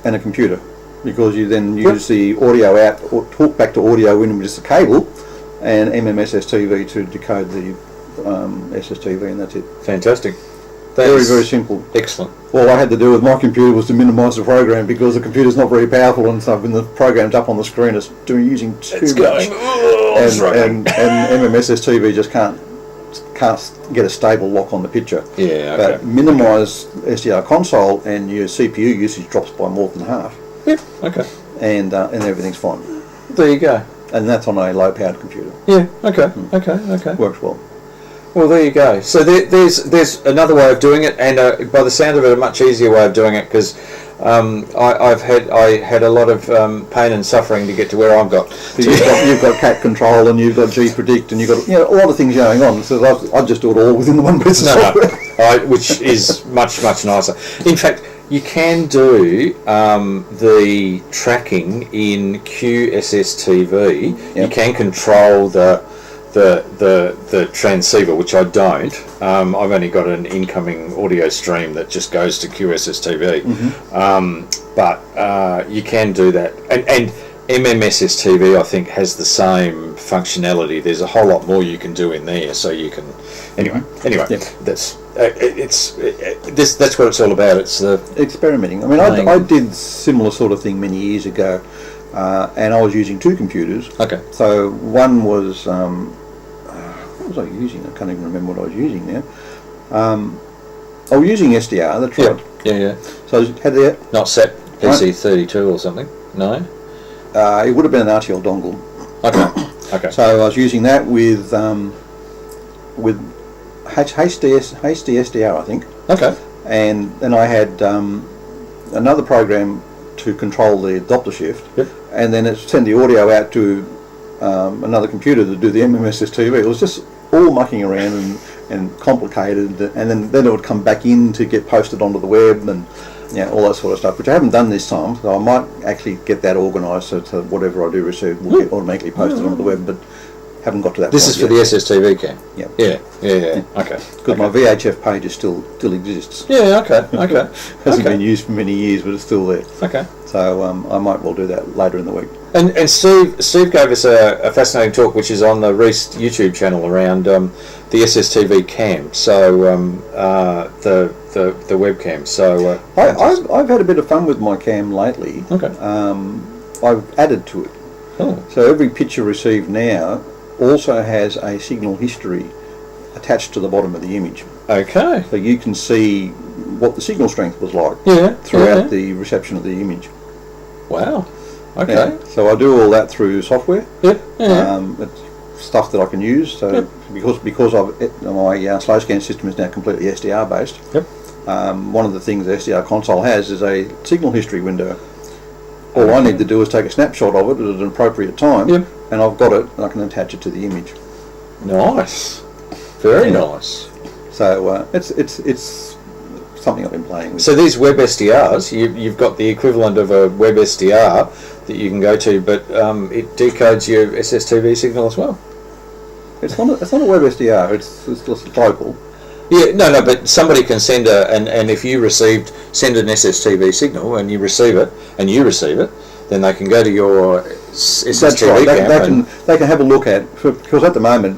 and a computer, because you then use the audio out or talk back to audio in with just a cable and SSTV to decode the SSTV, and that's it. Fantastic. Very simple. Excellent. All I had to do with my computer was to minimise the program, because the computer's not very powerful and stuff, and the program's up on the screen, it's using too much. And SSTV just can't get a stable lock on the picture. Yeah, okay. But minimise SDR Console and your CPU usage drops by more than half. Yep, okay. And everything's fine. There you go. And that's on a low-powered computer. Yeah, okay. Works well. Well, there you go. So there's another way of doing it, and by the sound of it, a much easier way of doing it, because I had a lot of pain and suffering to get to where I've got. You've got cat control, and you've got GPredict, and you've got a lot of things going on. So I just do it all within the one piece of software. Which is much nicer. In fact, you can do the tracking in SSTV. You can control the transceiver, which I don't. I've only got an incoming audio stream that just goes to SSTV. But you can do that, and SSTV I think has the same functionality. There's a whole lot more you can do in there, so you can that's that's what it's all about. It's the experimenting. I mean, I did similar sort of thing many years ago, and I was using 2 computers. Okay. So one was what was I using? I can't even remember what I was using now. I was using SDR. That's right. Yeah. So I had the not SAP PC32 or something. No. It would have been an RTL dongle. Okay. So I was using that with HD SDR, I think. Okay. And then I had another program to control the Doppler shift. Yep. And then it sent the audio out to another computer to do the SSTV. It was just all mucking around and complicated, and then it would come back in to get posted onto the web and all that sort of stuff, which I haven't done this time, so I might actually get that organised so whatever I do receive will get automatically posted onto the web. But haven't got to that This point is for yet. the SSTV cam? Yeah. Yeah. Okay. Because my VHF page is still exists. Yeah, okay. Hasn't been used for many years, but it's still there. Okay. So I might well do that later in the week. And Steve gave us a fascinating talk, which is on the Reast YouTube channel around the SSTV cam. So the webcam. So I've had a bit of fun with my cam lately. Okay. I've added to it. Oh. So every picture received now also has a signal history attached to the bottom of the image. Okay. So you can see what the signal strength was like throughout the reception of the image. Wow. Okay. Yeah. So I do all that through software. Yep. It's stuff that I can use. So because my slow scan system is now completely SDR based. Yep. One of the things the SDR console has is a signal history window. All I need to do is take a snapshot of it at an appropriate time, and I've got it, and I can attach it to the image. Nice. Very nice. So it's something I've been playing with. So these web SDRs, you've got the equivalent of a web SDR that you can go to, but it decodes your SSTV signal as well. It's not a web SDR. It's just local. Yeah, no, but somebody can send and if you send an SSTV signal and you receive it, then they can go to your SSTV cam. They can have a look at, because at the moment,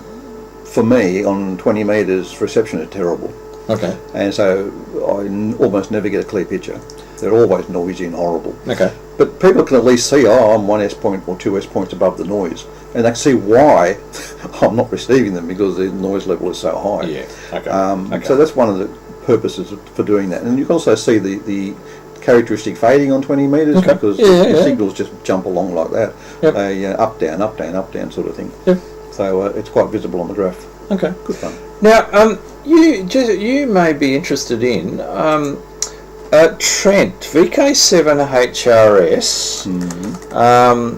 for me, on 20 metres, reception is terrible. Okay. And so I almost never get a clear picture. They're always noisy and horrible. Okay. But people can at least see, I'm 1 S point or 2 S points above the noise. And they can see why I'm not receiving them, because the noise level is so high. Yeah. Okay. So that's one of the purposes for doing that. And you can also see the characteristic fading on 20 metres, because the signals just jump along like that. Yep. They up, down, up, down, up, down sort of thing. Yep. So it's quite visible on the graph. Okay. Good fun. Now, you may be interested in Trent VK7HRS. Mm-hmm.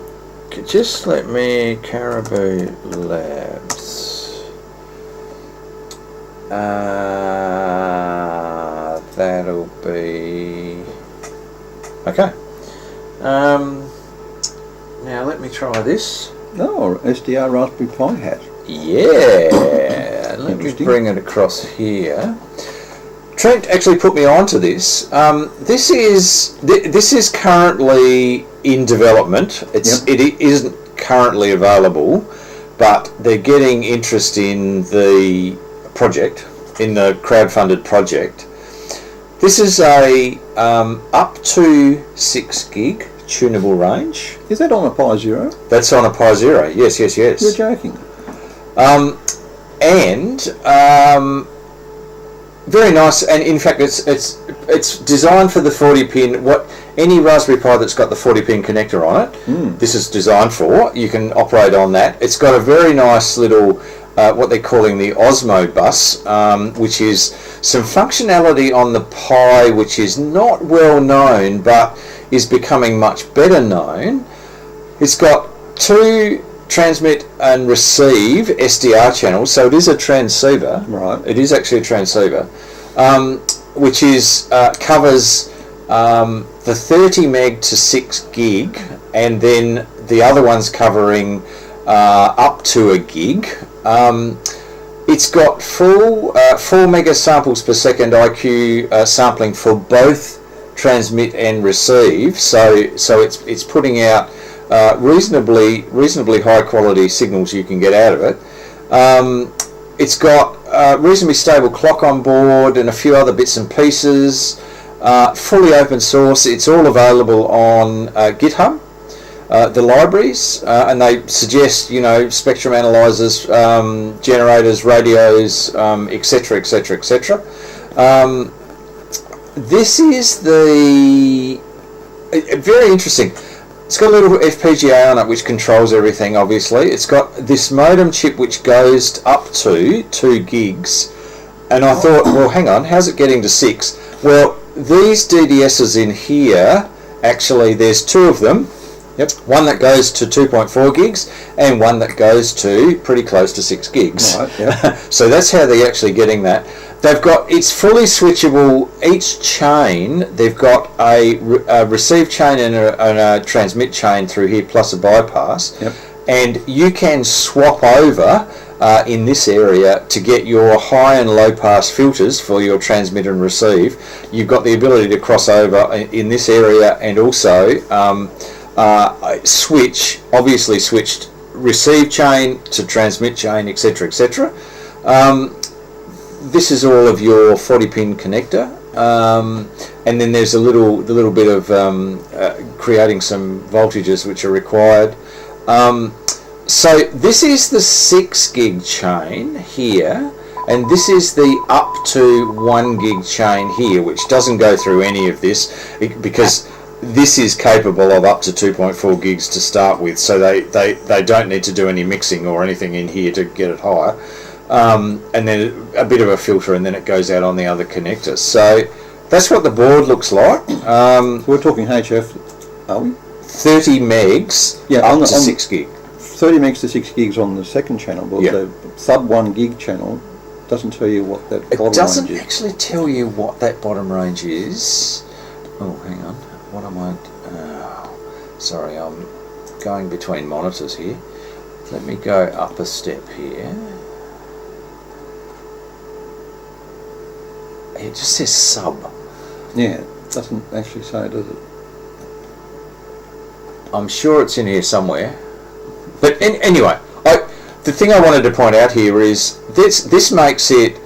Just let me Cariboulabs. That'll be okay. Now let me try this. Oh, SDR Raspberry Pi hat. Yeah, let me bring it across here. Trent actually put me onto this. This is currently in development. It isn't currently available, but they're getting interest in the project, in the crowdfunded project. This is a up to 6 gig tunable range. Is that on a Pi Zero? That's on a Pi Zero. Yes. You're joking. Very nice, and in fact it's designed for the 40 pin. Any Raspberry Pi that's got the 40 pin connector on it, this is designed for. You can operate on that. It's got a very nice little what they're calling the Osmo bus, which is some functionality on the Pi which is not well known but is becoming much better known. It's got 2 transmit and receive SDR channels, so it is a transceiver. Right. It is actually a transceiver, which is covers the 30 meg to 6 gig, and then the other one's covering up to a gig. It's got full 4 mega samples per second IQ sampling for both transmit and receive. So it's putting out reasonably high quality signals you can get out of it. It's got reasonably stable clock on board and a few other bits and pieces. Fully open source. It's all available on GitHub, the libraries, and they suggest spectrum analyzers, generators, radios, etc. This is very interesting. It's got a little FPGA on it which controls everything, obviously. It's got this modem chip which goes up to 2 gigs. And I thought, well, hang on, how's it getting to 6? Well, these DDSs in here, actually, there's 2 of them. Yep. One that goes to 2.4 gigs and one that goes to pretty close to 6 gigs. Right, yeah. So that's how they're actually getting that. It's fully switchable. Each chain, they've got a receive chain and a transmit chain through here, plus a bypass. Yep. and you can swap over in this area to get your high and low pass filters for your transmit and receive. You've got the ability to cross over in this area, and also switched receive chain to transmit chain, etc., etc. This is all of your 40-pin connector, and then there's the little bit of creating some voltages which are required. So this is the 6 gig chain here, and this is the up to 1 gig chain here, which doesn't go through any of this because this is capable of up to 2.4 gigs to start with, so they don't need to do any mixing or anything in here to get it higher. And then a bit of a filter, and then it goes out on the other connector. So that's what the board looks like. We're talking HF, are we? 30 megs up to 6 gig. 30 megs to 6 gigs on the second channel, but the sub 1 gig channel doesn't tell you what that bottom range is. It doesn't actually tell you what that bottom range is. Oh, hang on. What am I... sorry, I'm going between monitors here. Let me go up a step here. It just says sub. Yeah, it doesn't actually say, does it? I'm sure it's in here somewhere. But anyway, the thing I wanted to point out here is this makes it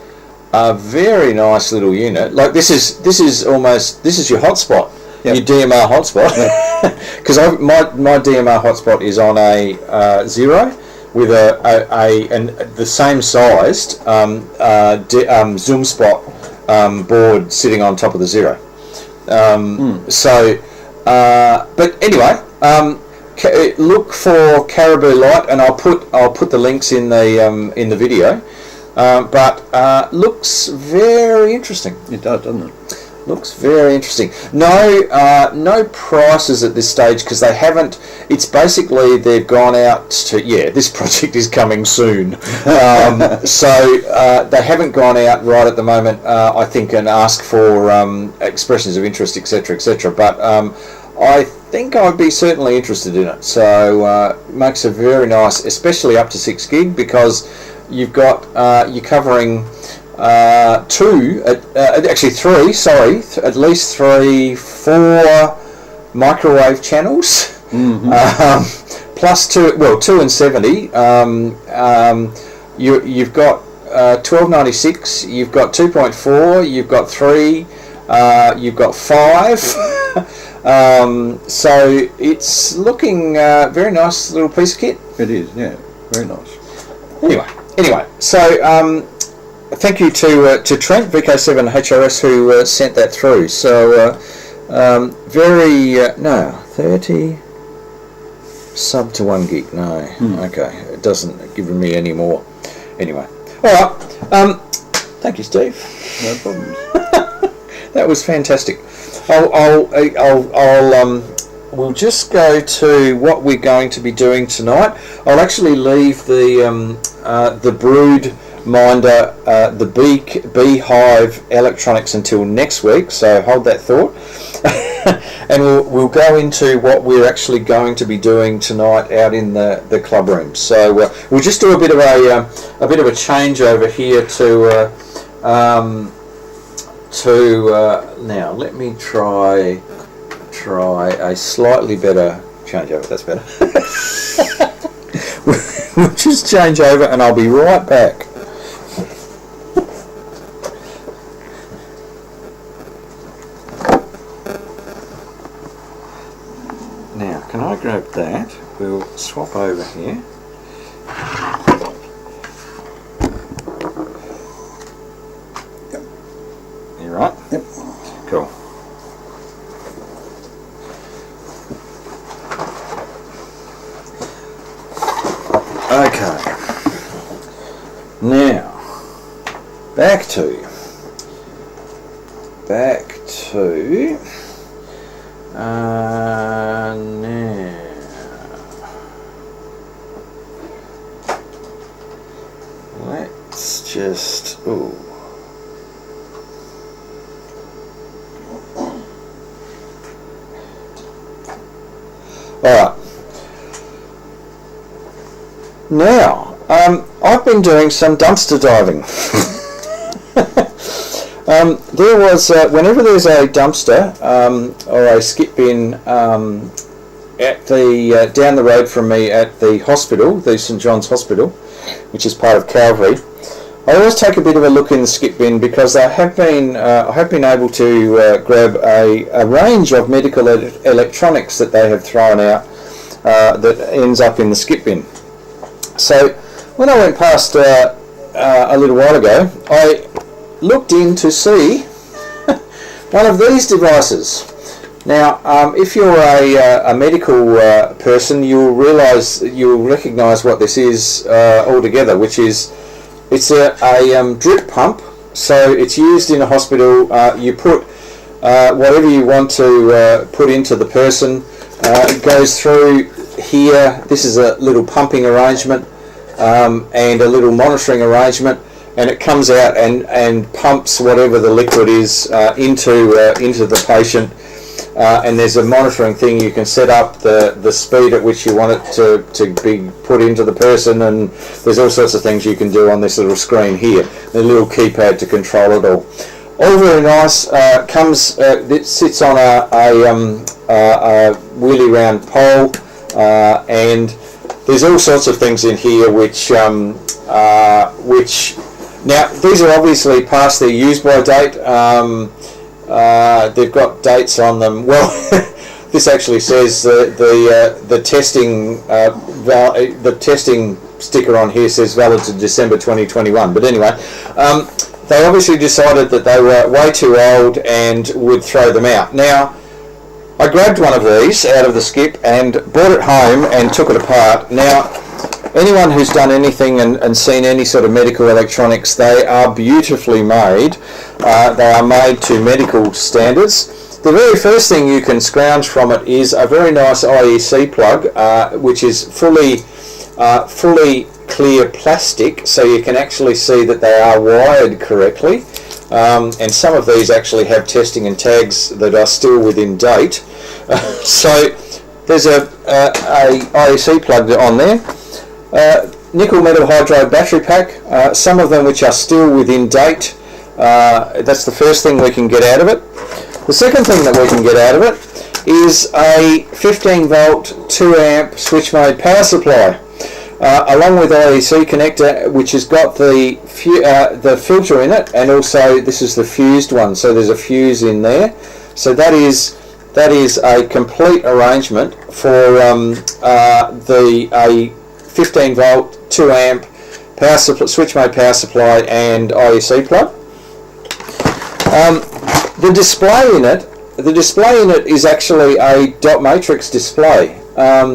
a very nice little unit. Like this is your hotspot, your DMR hotspot. Because my DMR hotspot is on a 0 with and the same sized zoom spot board sitting on top of the 0. So, but anyway. Look for CaribouLite, and I'll put the links in the video. But looks very interesting. It does, doesn't it? Looks very interesting. No prices at this stage because they haven't. It's basically they've gone out to this project is coming soon. So they haven't gone out right at the moment. I think and ask for expressions of interest, etc., etc. But I think I'd be certainly interested in it. So makes a very nice, especially up to 6 gig, because you've got you're covering at least 4 microwave channels, plus 2 and 70. You've got 1296, you've got 2.4, you've got 3, you've got 5. So it's looking very nice little piece of kit. It is, yeah, very nice. Anyway, so thank you to Trent VK7HRS who sent that through. So 30 sub to 1 gig. No, okay, it doesn't give me any more. Anyway, all right. Thank you, Steve. No problems. That was fantastic. We'll just go to what we're going to be doing tonight. I'll actually leave the brood minder, the beehive electronics until next week. So hold that thought, and we'll go into what we're actually going to be doing tonight out in the club room. So we'll just do a bit of a change over here to. Now let me try a slightly better changeover. That's better. We'll just change over and I'll be right back. Now can I grab that? We'll swap over here. You right? Yep. Cool. Okay. Now, back to now. Let's just Alright. Now, I've been doing some dumpster diving. There was, whenever there's a dumpster or a skip bin at the down the road from me at the hospital, the St John's Hospital, which is part of Calvary, I always take a bit of a look in the skip bin because I have been able to grab a range of medical electronics that they have thrown out that ends up in the skip bin. So when I went past a little while ago, I looked in to see one of these devices. Now, if you're a medical person, you'll recognise what this is altogether, which is it's a drip pump. So it's used in a hospital. You put whatever you want to put into the person. It goes through here. This is a little pumping arrangement and a little monitoring arrangement, and it comes out and pumps whatever the liquid is into the patient. And there's a monitoring thing. You can set up the speed at which you want it to be put into the person, and there's all sorts of things you can do on this little screen here. The little keypad to control it all. All very nice. It sits on a wheelie round pole, and there's all sorts of things in here which now these are obviously past their use by date. They've got dates on them. Well, this actually says the testing sticker on here says valid to December 2021. But anyway, they obviously decided that they were way too old and would throw them out. Now, I grabbed one of these out of the skip and brought it home and took it apart. Now, anyone who's done anything and seen any sort of medical electronics, they are beautifully made. They are made to medical standards. The very first thing you can scrounge from it is a very nice IEC plug, which is fully clear plastic, so you can actually see that they are wired correctly. And some of these actually have testing and tags that are still within date. So there's a IEC plug on there. Nickel metal hydride battery pack, some of them which are still within date. That's the first thing we can get out of it. The second thing that we can get out of it is a 15 volt 2 amp switch mode power supply, along with IEC connector, which has got the filter in it, and also this is the fused one, so there's a fuse in there. So that is a complete arrangement for a 15 volt 2 amp power switch mode power supply and IEC plug. The display in it is actually a dot matrix display. A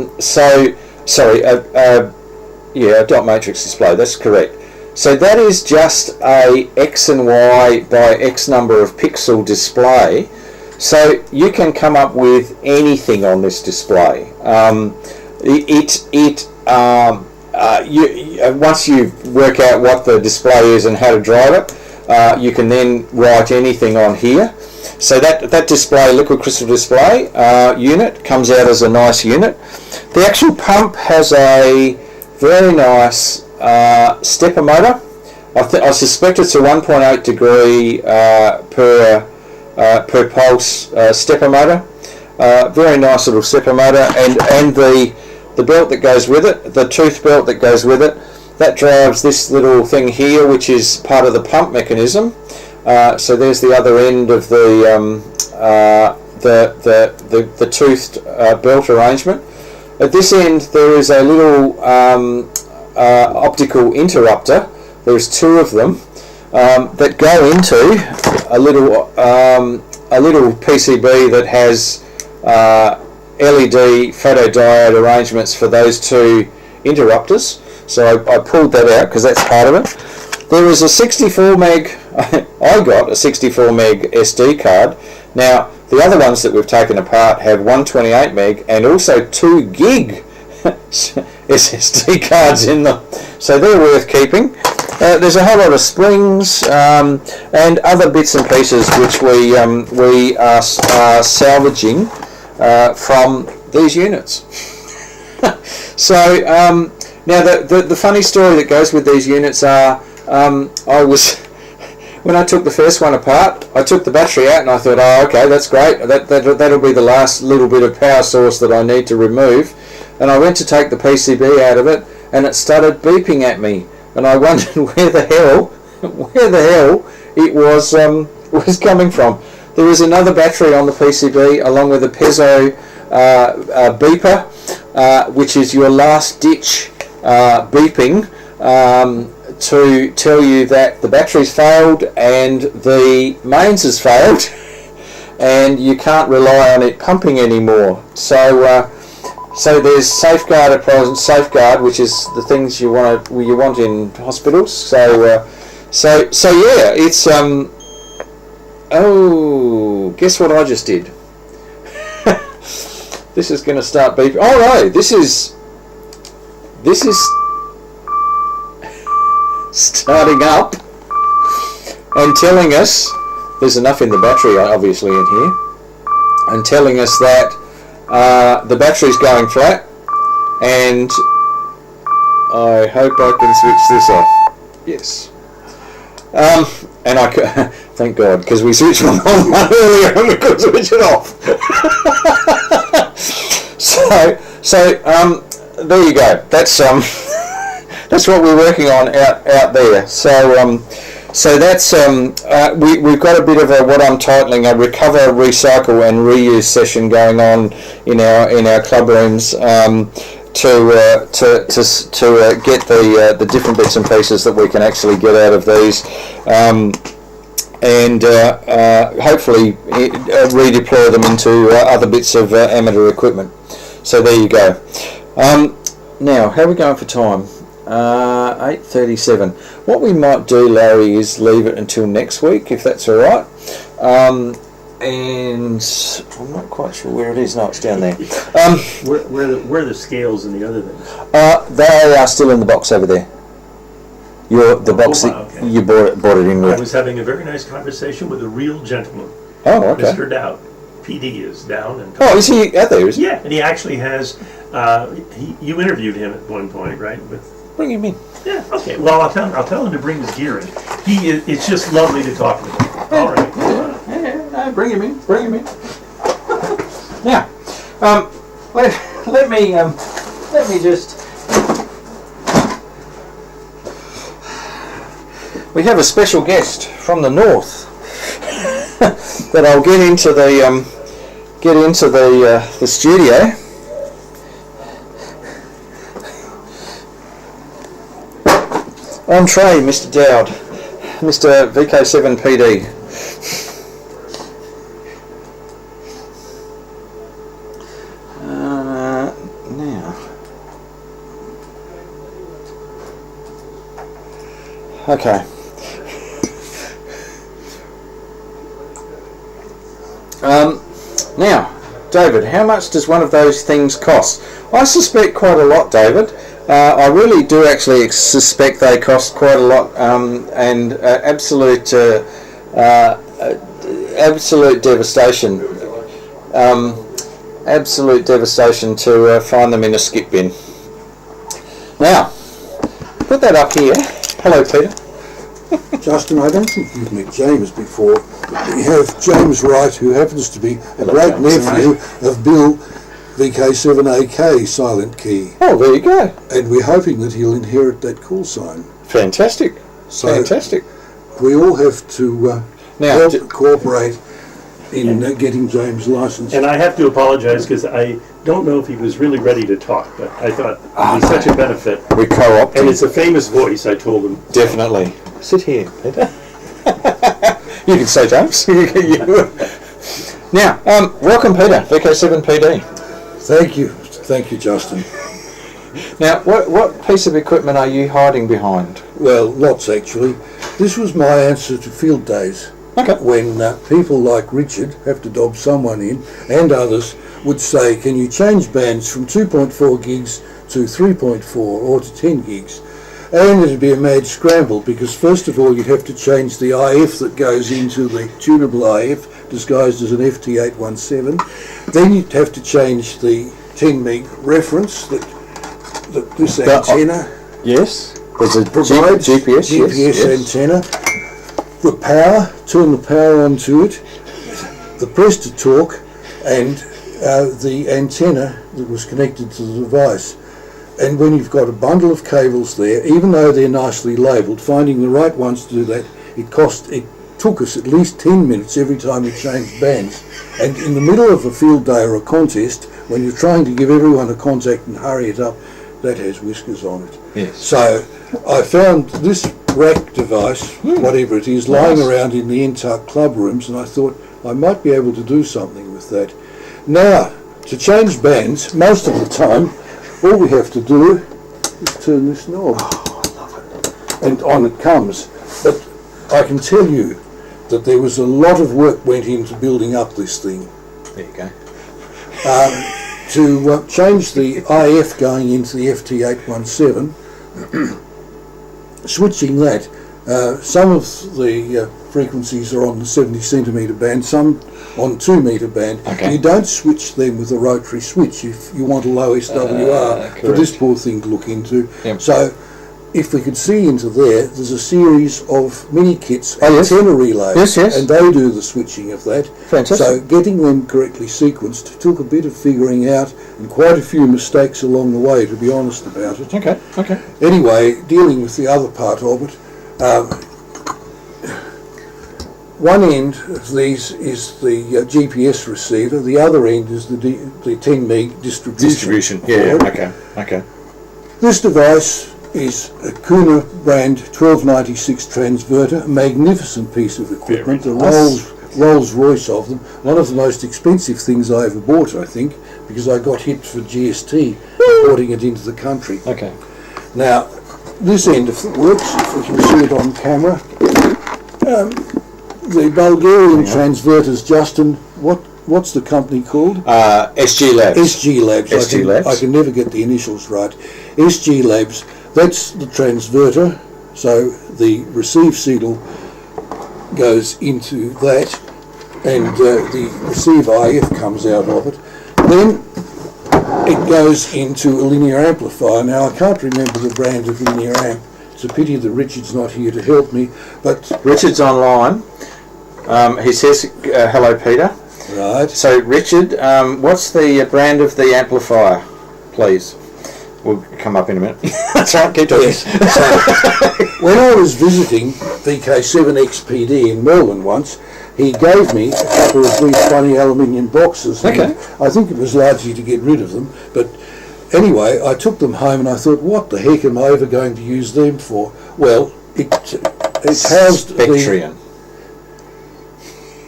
dot matrix display. That's correct. So that is just a X and Y by X number of pixel display. So you can come up with anything on this display. Once you work out what the display is and how to drive it, you can then write anything on here. So that display, liquid crystal display unit, comes out as a nice unit. The actual pump has a very nice stepper motor. I suspect it's a 1.8 degree per pulse stepper motor. Very nice little stepper motor, and the belt that goes with it, the tooth belt that goes with it, that drives this little thing here, which is part of the pump mechanism. So there's the other end of the toothed belt arrangement. At this end there is a little optical interrupter. There's two of them that go into a little PCB that has LED photodiode arrangements for those two interrupters. So I pulled that out because that's part of it. There is a 64 meg, I got a 64 meg SD card. Now the other ones that we've taken apart have 128 meg and also 2 gig SSD cards in them. So they're worth keeping. There's a whole lot of springs and other bits and pieces which we are salvaging from these units. So Now, the funny story that goes with these units are, when I took the first one apart, I took the battery out and I thought, oh, okay, that's great. That'll be the last little bit of power source that I need to remove. And I went to take the PCB out of it, and it started beeping at me. And I wondered where the hell it was coming from. There was another battery on the PCB along with a piezo beeper, which is your last ditch beeping to tell you that the battery's failed and the mains has failed and you can't rely on it pumping anymore. So there's safeguard, which is the things you want in hospitals. So yeah, it's oh, guess what I just did? This is going to start beeping. Oh no, this is starting up and telling us there's enough in the battery, obviously, in here, and telling us that the battery's going flat, and I hope I can switch this off. Yes. And I could, thank God, because we switched one on earlier and we couldn't switch it off. So there you go. That's what we're working on out there. So that's we've got a bit of what I'm titling a recover, recycle, and reuse session going on in our club rooms to get the different bits and pieces that we can actually get out of these, and hopefully redeploy them into other bits of amateur equipment. So there you go. Now, how are we going for time? 8:37. What we might do, Larry, is leave it until next week, if that's all right. And I'm not quite sure where it is. No, it's down there. Where are the scales and the other things? They are still in the box over there. The box that okay. you bought it in with. I was having a very nice conversation with a real gentleman. Oh, okay. Mr. Dowd. PD is down. And oh, is he out there? Is he? Yeah, and he actually has. You interviewed him at one point, right? Bring him in. Yeah. Okay. Well, I'll tell him to bring his gear in. It's just lovely to talk with him. All right. Yeah, bring him in. Bring him in. Now, let me just. We have a special guest from the north that I'll get into the studio. Entree, Mr. Dowd, Mr. VK7PD. Now, okay. Now, David, how much does one of those things cost? I suspect quite a lot, David. I really do actually suspect they cost quite a lot, and absolute devastation. Absolute devastation to find them in a skip bin. Now, put that up here. Hello, Peter. Justin, I don't think you've met James before, but we have James Wright, who happens to be a great nephew of Bill VK7AK Silent Key. Oh, there you go. And we're hoping that he'll inherit that call sign. Fantastic. So fantastic. We all have to now cooperate in getting James licensed. And I have to apologize because I don't know if he was really ready to talk, but I thought it would be such a benefit. We co-opted. And it's a famous voice, I told him. Definitely. Sit here, Peter. You can say, James. Now, welcome, Peter, VK7PD. Thank you, Justin. Now, what piece of equipment are you hiding behind? Well, lots actually. This was my answer to field days. Okay. When people like Richard have to dob someone in, and others would say, can you change bands from 2.4 gigs to 3.4 or to 10 gigs? And it'd be a mad scramble, because first of all you'd have to change the IF that goes into the tunable IF, disguised as an FT817. Then you'd have to change the 10 meg reference that this antenna Yes. There's a provides GPS. GPS antenna. The power, turn the power onto it, the press to talk, and the antenna that was connected to the device. And when you've got a bundle of cables there, even though they're nicely labelled, finding the right ones to do that, it took us at least 10 minutes every time we changed bands. And in the middle of a field day or a contest, when you're trying to give everyone a contact and hurry it up, that has whiskers on it. Yes. So I found this rack device, whatever it is, lying around in the NTARC club rooms, and I thought I might be able to do something with that. Now, to change bands, most of the time, all we have to do is turn this knob. Oh, I love it. And on it comes. But I can tell you that there was a lot of work went into building up this thing. There you go. To change the IF going into the FT817, switching that, some of the frequencies are on the 70 centimetre band, some on 2 metre band. Okay. You don't switch them with a rotary switch if you want a low SWR for this poor thing to look into. Yep. So if we could see into there's a series of mini kits, yes. antenna relays, Yes, yes. and they do the switching of that. Fantastic. So getting them correctly sequenced took a bit of figuring out and quite a few mistakes along the way, to be honest about it. Okay. Anyway, dealing with the other part of it, one end of these is the GPS receiver, the other end is the 10 meg distribution. Yeah. for it. Okay. This device is a Kuhne brand 1296 transverter, a magnificent piece of equipment, Very the Rolls Royce of them, one of the most expensive things I ever bought, I think, because I got hit for GST importing it into the country. Okay. Now, this end of it works, if we can see it on camera. The Bulgarian transverters, Justin, what's the company called? SG Labs. SG Labs. SG Labs. I can never get the initials right. SG Labs, that's the transverter, so the receive signal goes into that, and the receive IF comes out of it. Then it goes into a linear amplifier. Now, I can't remember the brand of linear amp. It's a pity that Richard's not here to help me, but... Richard's online. He says, hello, Peter. Right. So, Richard, what's the brand of the amplifier, please? We'll come up in a minute. That's right, keep talking. Yes. So, when I was visiting VK7XPD in Melbourne once, he gave me a couple of these funny aluminium boxes. Okay. I think it was largely to get rid of them, but anyway, I took them home and I thought, what the heck am I ever going to use them for? Well, it housed Spectrian.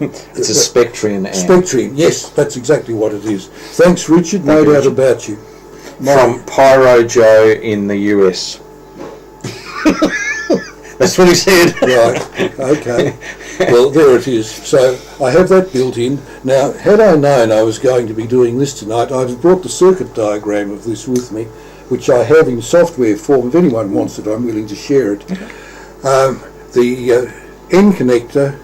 It's a Spectrian amp. Spectrian, yes, that's exactly what it is. Thanks, Richard. No doubt about you. From Pyro Joe in the US. That's what he said. Right, okay. Well, there it is. So I have that built in. Now, had I known I was going to be doing this tonight, I'd have brought the circuit diagram of this with me, which I have in software form. If anyone wants it, I'm willing to share it. The end connector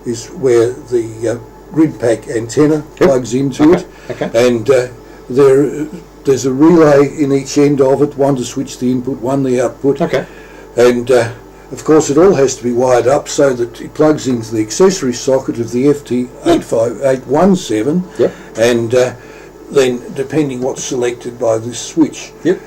is where the grid pack antenna plugs into it. Okay. And there's a relay in each end of it, one to switch the input, one the output. Okay. And of course it all has to be wired up so that it plugs into the accessory socket of the FT817. Yep. And then depending what's selected by this switch. Yep.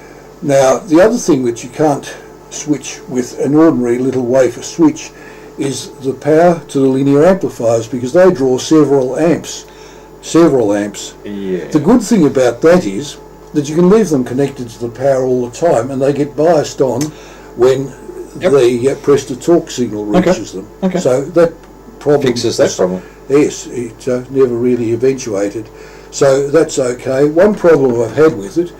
Now the other thing that you can't switch with an ordinary little wafer switch is the power to the linear amplifiers, because they draw several amps. Yeah. The good thing about that is that you can leave them connected to the power all the time and they get biased on when the press to talk signal reaches them. Okay. So that problem Fixes that problem. Yes, it never really eventuated. So that's okay. One problem I've had with it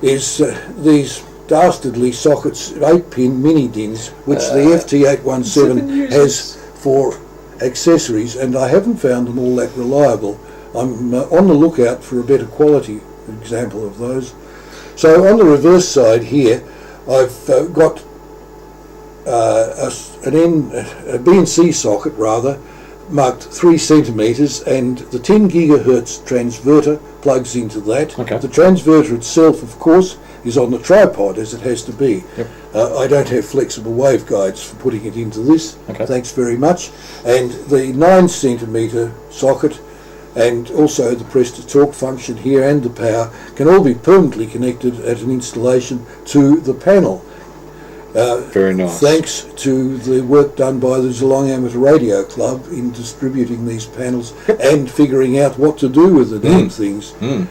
is these dastardly sockets, 8-pin mini DINs, which the FT817 has for accessories, and I haven't found them all that reliable. I'm on the lookout for a better quality example of those. So on the reverse side here, I've got a BNC socket rather, marked 3 centimetres, and the 10 gigahertz transverter plugs into that. Okay. The transverter itself, of course, is on the tripod, as it has to be. Yep. I don't have flexible waveguides for putting it into this. Okay. Thanks very much. And the 9 centimetre socket and also the press to talk function here and the power can all be permanently connected at an installation to the panel. Very nice. Thanks to the work done by the Geelong Amateur Radio Club in distributing these panels and figuring out what to do with the damn things. And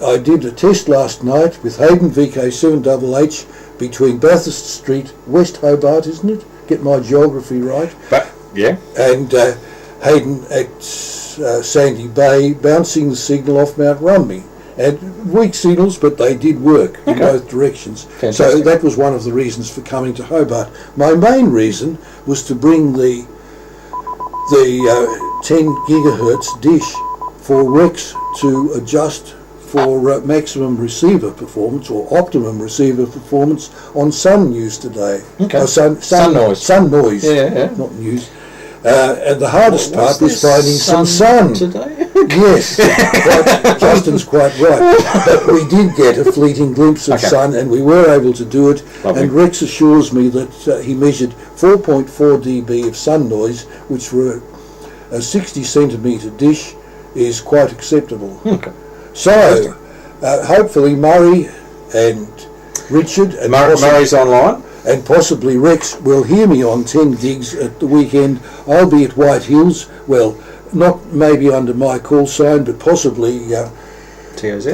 I did a test last night with Hayden VK7HRS between Bathurst Street, West Hobart, isn't it? Get my geography right. But yeah. And Hayden at Sandy Bay, bouncing the signal off Mount Rumney. And weak signals, but they did work in both directions. Fantastic. So that was one of the reasons for coming to Hobart. My main reason was to bring the 10 gigahertz dish for Rex to adjust for maximum receiver performance or optimum receiver performance on sun news today. Okay. Sun noise. Sun noise, Yeah. not news. And the hardest part is there finding some sun. Today? Yes, Justin's quite right. But we did get a fleeting glimpse of sun, and we were able to do it. Lovely. And Rex assures me that he measured 4.4 dB of sun noise, which for a 60 centimetre dish is quite acceptable. Okay. So, hopefully Murray and Richard and Murray's online. and possibly Rex will hear me on 10 gigs at the weekend. I'll be at White Hills. Well, not maybe under my call sign, but possibly TOZ.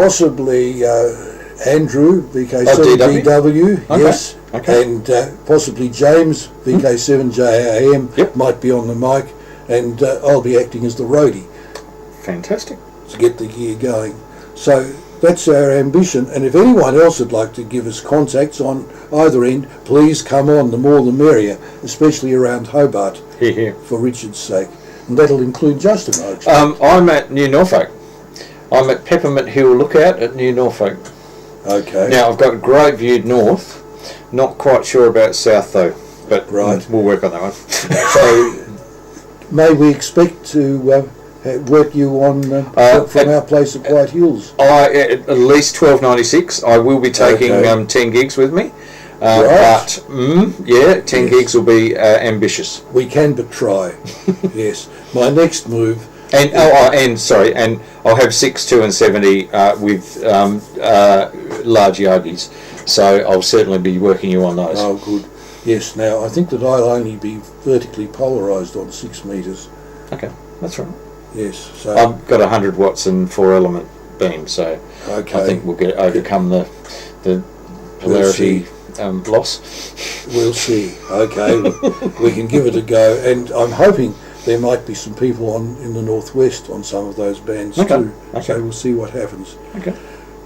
Andrew VK7DW, Okay. yes, Okay. and possibly James VK7JAM might be on the mic, and I'll be acting as the roadie Fantastic. to get the gear going. So that's our ambition, and if anyone else would like to give us contacts on either end, please come on, the more the merrier, especially around Hobart, Here. for Richard's sake. And that'll include Justin, I expect. I'm at New Norfolk. I'm at Peppermint Hill Lookout at New Norfolk. Okay. Now I've got a great view north. Not quite sure about south though, but Right. we'll work on that one. So may we expect to work you on from our place at White Hills? At least 1296. I will be taking Okay. 10 gigs with me. Right. But 10 gigs will be ambitious. We can but try. Yes. My next move. And and I'll have 6, 2 and 70 with large Yogis. So I'll certainly be working you on those. Oh, good. Yes. Now I think that I'll only be vertically polarised on 6 metres. Okay, that's right. Yes. So I've got 100 watts and 4 element beam, so okay. I think we'll overcome the polarity loss. We'll see. Okay. We can give it a go, and I'm hoping there might be some people in the northwest on some of those bands too. Okay. So we'll see what happens. Okay.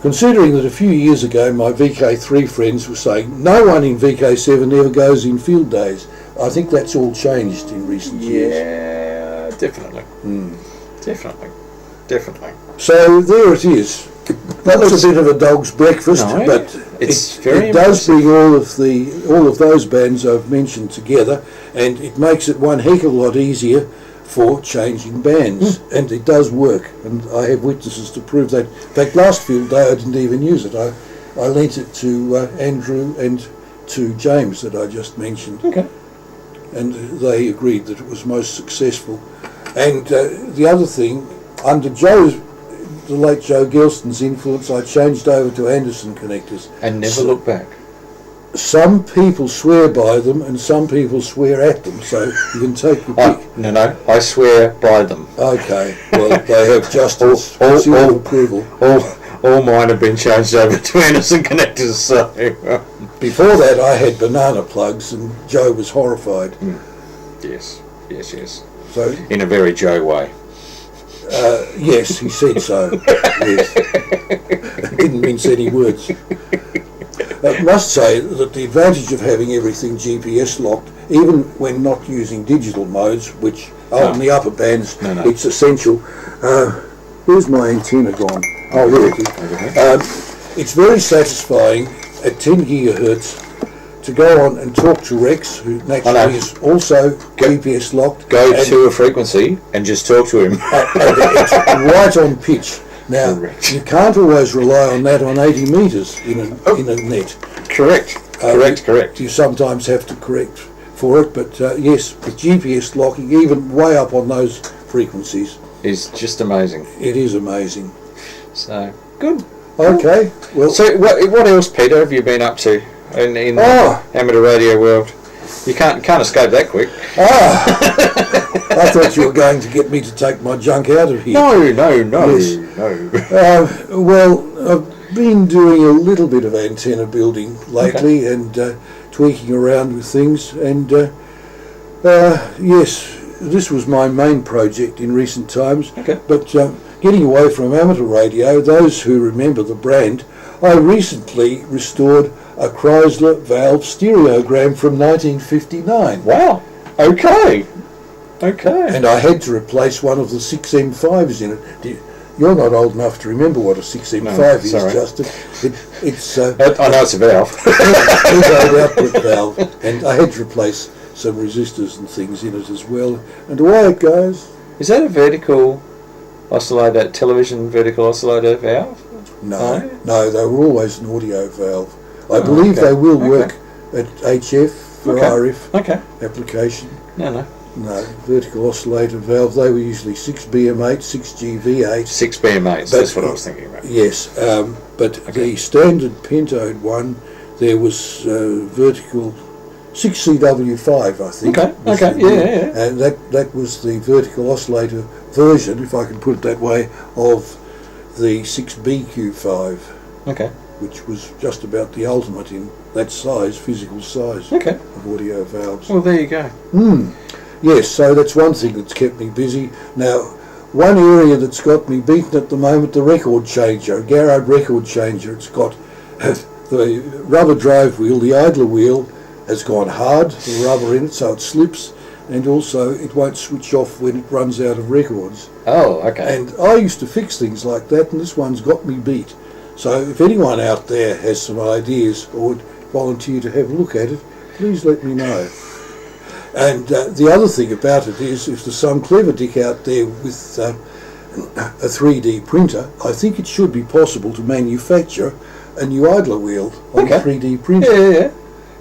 Considering that a few years ago my VK3 friends were saying no one in VK7 ever goes in field days, I think that's all changed in recent years. Yeah, definitely. Definitely. So there it is. That was a bit of a dog's breakfast, No, but it's it very does impressive. bring all of those bands I've mentioned together, and it makes it one heck of a lot easier for changing bands, and it does work, and I have witnesses to prove that. In fact, last field day I didn't even use it. I lent it to Andrew and to James that I just mentioned, Okay. and they agreed that it was most successful. And the other thing, under the late Joe Gelston's influence, I changed over to Anderson connectors. And never look back. Some people swear by them and some people swear at them, so you can take your pick. No, I swear by them. Okay, well, they have Justin's All- seal all- of approval. All mine have been changed over to Anderson connectors, so... Before that, I had banana plugs, and Joe was horrified. Yes. So, In a very Joe way. yes, he said so. Yes. Didn't mince any words. I must say that the advantage of having everything GPS locked, even when not using digital modes, which on the upper bands, No. it's essential. Where's my antenna gone? Oh, there it is. It's very satisfying at 10 gigahertz to go on and talk to Rex, who naturally is also GPS locked. Go and, to a frequency and just talk to him. and it's right on pitch. Now, Correct. you can't always rely on that on 80 metres in a net. Correct. Correct. You sometimes have to correct for it, but yes, with GPS locking, even way up on those frequencies, Is just amazing. it is amazing. So good. Okay, well, So what else, Peter, have you been up to in the amateur radio world? You can't escape that quick. I thought you were going to get me to take my junk out of here. No. Yes. Well, I've been doing a little bit of antenna building lately and tweaking around with things, and yes, this was my main project in recent times. Okay. But getting away from amateur radio, those who remember the brand, I recently restored a Chrysler valve stereogram from 1959. Wow. Okay. Okay. And I had to replace one of the 6M5s in it. You're not old enough to remember what a 6M5 is, sorry. Justin. It's I know it's a valve. an output valve, and I had to replace some resistors and things in it as well. And away it goes. Is that a vertical oscillator, television vertical oscillator valve? No, they were always an audio valve. I believe they will work at HF for RF application. No. No, vertical oscillator valve, they were usually 6BM8, 6GV8. 6BM8s, that's what I was thinking about. Yes, but the standard pentode one, there was vertical 6CW5, I think. Yeah. And that was the vertical oscillator version, if I can put it that way, of the 6BQ5. Okay. Which was just about the ultimate in that size, physical size of audio valves. Well, there you go. Yes, so that's one thing that's kept me busy. Now, one area that's got me beaten at the moment, the record changer, a Garrard record changer. It's got the rubber drive wheel, the idler wheel has gone hard, the rubber in it, so it slips, and also it won't switch off when it runs out of records. Oh, okay. And I used to fix things like that, and this one's got me beat. So if anyone out there has some ideas or would volunteer to have a look at it, please let me know. And the other thing about it is, if there's some clever dick out there with a 3D printer, I think it should be possible to manufacture a new idler wheel on a 3D printer. Yeah.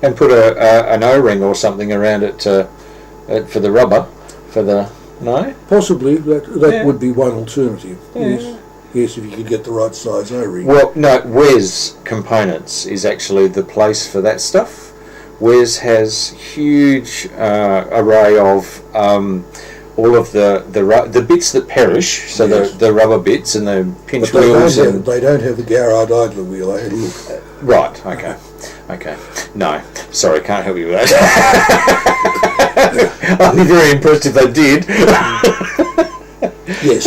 And put an O-ring or something around it for the rubber, for the... No? Possibly, that would be one alternative. Yes, if you could get the right size O-ring. Well, no, WES Components is actually the place for that stuff. WES has huge array of all of the bits that perish, so the rubber bits and the pinch wheels. They don't have the Garrard idler wheel. I had a look. Right. Okay. No, sorry, can't help you with that. I'd be very impressed if they did. Yes,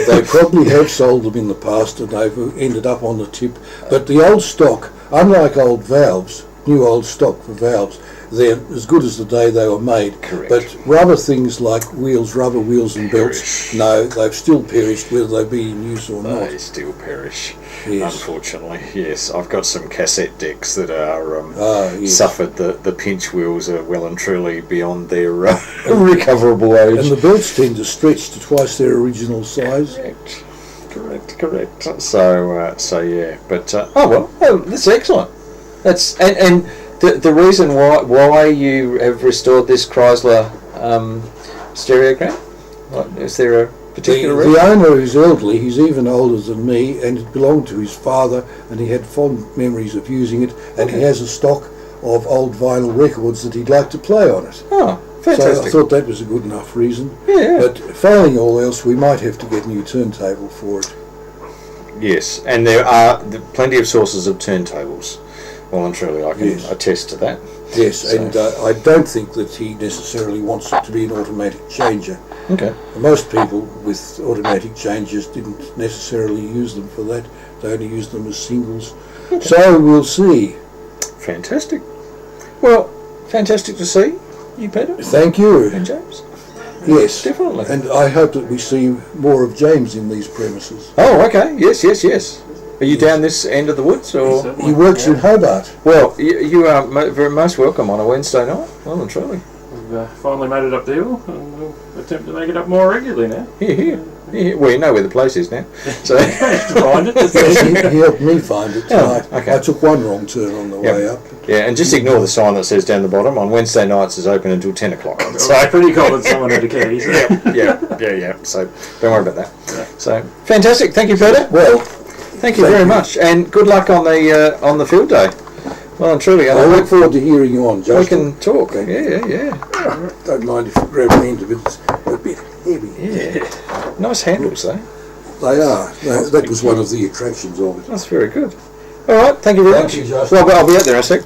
they probably have sold them in the past and they've ended up on the tip. But the old stock, unlike old valves, new old stock for valves, they're as good as the day they were made. Correct. But rubber things like rubber wheels and belts, no, they've still perished whether they be in use or not. They still perish, Yes. unfortunately. Yes, I've got some cassette decks that are Yes. suffered. The pinch wheels are well and truly beyond their recoverable age. And the belts tend to stretch to twice their original size. Correct. So yeah, but that's excellent. That's and the reason why you have restored this Chrysler stereogram. Is there a particular reason? The owner is elderly, he's even older than me, and it belonged to his father, and he had fond memories of using it, and he has a stock of old vinyl records that he'd like to play on it. Oh, fantastic. So I thought that was a good enough reason. Yeah. But failing all else, we might have to get a new turntable for it. Yes, and there are plenty of sources of turntables. Well and truly, I can attest to that. Yes, So- and I don't think that he necessarily wants it to be an automatic changer. Okay. Most people with automatic changers didn't necessarily use them for that. They only used them as singles. So we'll see. Fantastic. Well, fantastic to see you, Peter. Thank you. And James. Yes, Definitely. And I hope that we see more of James in these premises. Oh, okay. Yes. Are you down this end of the woods, or? He works in Hobart. Well, you are very most welcome on a Wednesday night. Well and truly. We've finally made it up the hill, and we'll attempt to make it up more regularly now. Here. Yeah, well, you know where the place is now. So Find it. He helped me find it tonight. okay. I took one wrong turn on the way up. yeah, and just ignore the sign that says down the bottom, on Wednesday nights is open until 10 o'clock. So pretty common someone had a key. So. Yeah. So don't worry about that. So fantastic. Thank you, Peter. Well, Thank you very much, and good luck on the field day. Well and truly, I look forward to hearing you on, we Justin. can talk. Yeah. Don't mind if you grab me into it. It's a bit heavy. Yeah. Nice handles, though. They are. That was one of the attractions of it. That's very good. All right, thank you very Thank much. you, Justin. Well, I'll be out there in a sec.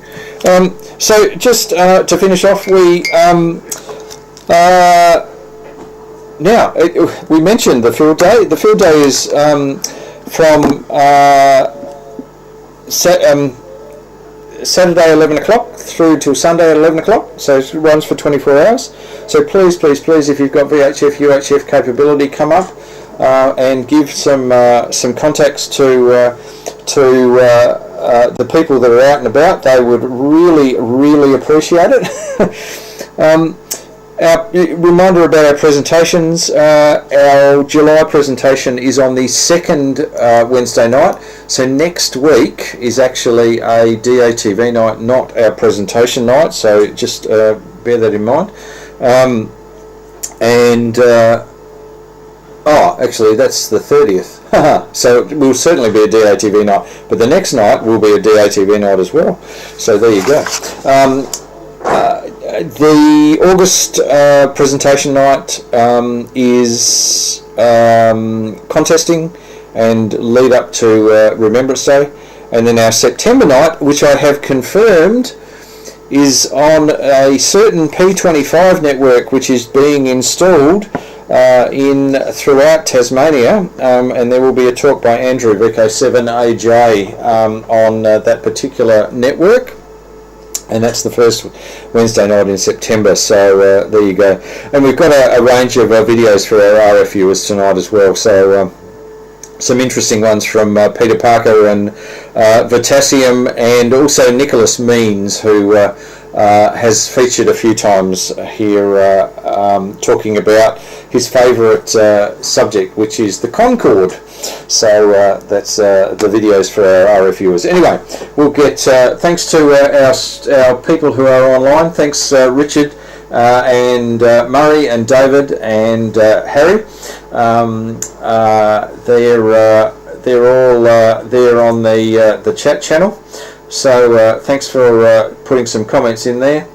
So just to finish off, we we mentioned the field day. The field day is from Saturday 11 o'clock through till Sunday at 11 o'clock, so it runs for 24 hours. So please, if you've got VHF, UHF capability, come up and give some contacts to the people that are out and about. They would really appreciate it. Our reminder about our presentations. Our July presentation is on the second Wednesday night. So next week is actually a DATV night, not our presentation night. So just bear that in mind. Actually that's the 30th. So it will certainly be a DATV night. But the next night will be a DATV night as well. So there you go. The August presentation night is contesting and lead up to Remembrance Day, and then our September night, which I have confirmed, is on a certain P25 network which is being installed throughout Tasmania, and there will be a talk by Andrew VK7AJ on that particular network. And that's the first Wednesday night in September, so there you go. And we've got a range of videos for our RF viewers tonight as well, so some interesting ones from Peter Parker and Vitasium, and also Nicholas Means, who has featured a few times here talking about his favourite subject, which is the Concorde. So that's the videos for our RF viewers. Anyway, we'll get thanks to our people who are online. Thanks Richard and Murray and David and Harry. They're all there on the chat channel. So thanks for putting some comments in there.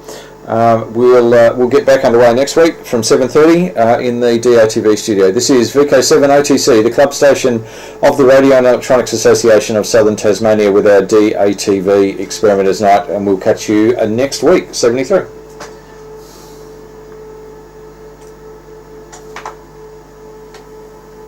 We'll get back underway next week from 7:30 in the DATV studio. This is VK7 OTC, the club station of the Radio and Electronics Association of Southern Tasmania, with our DATV Experimenters Night, and we'll catch you next week, 73.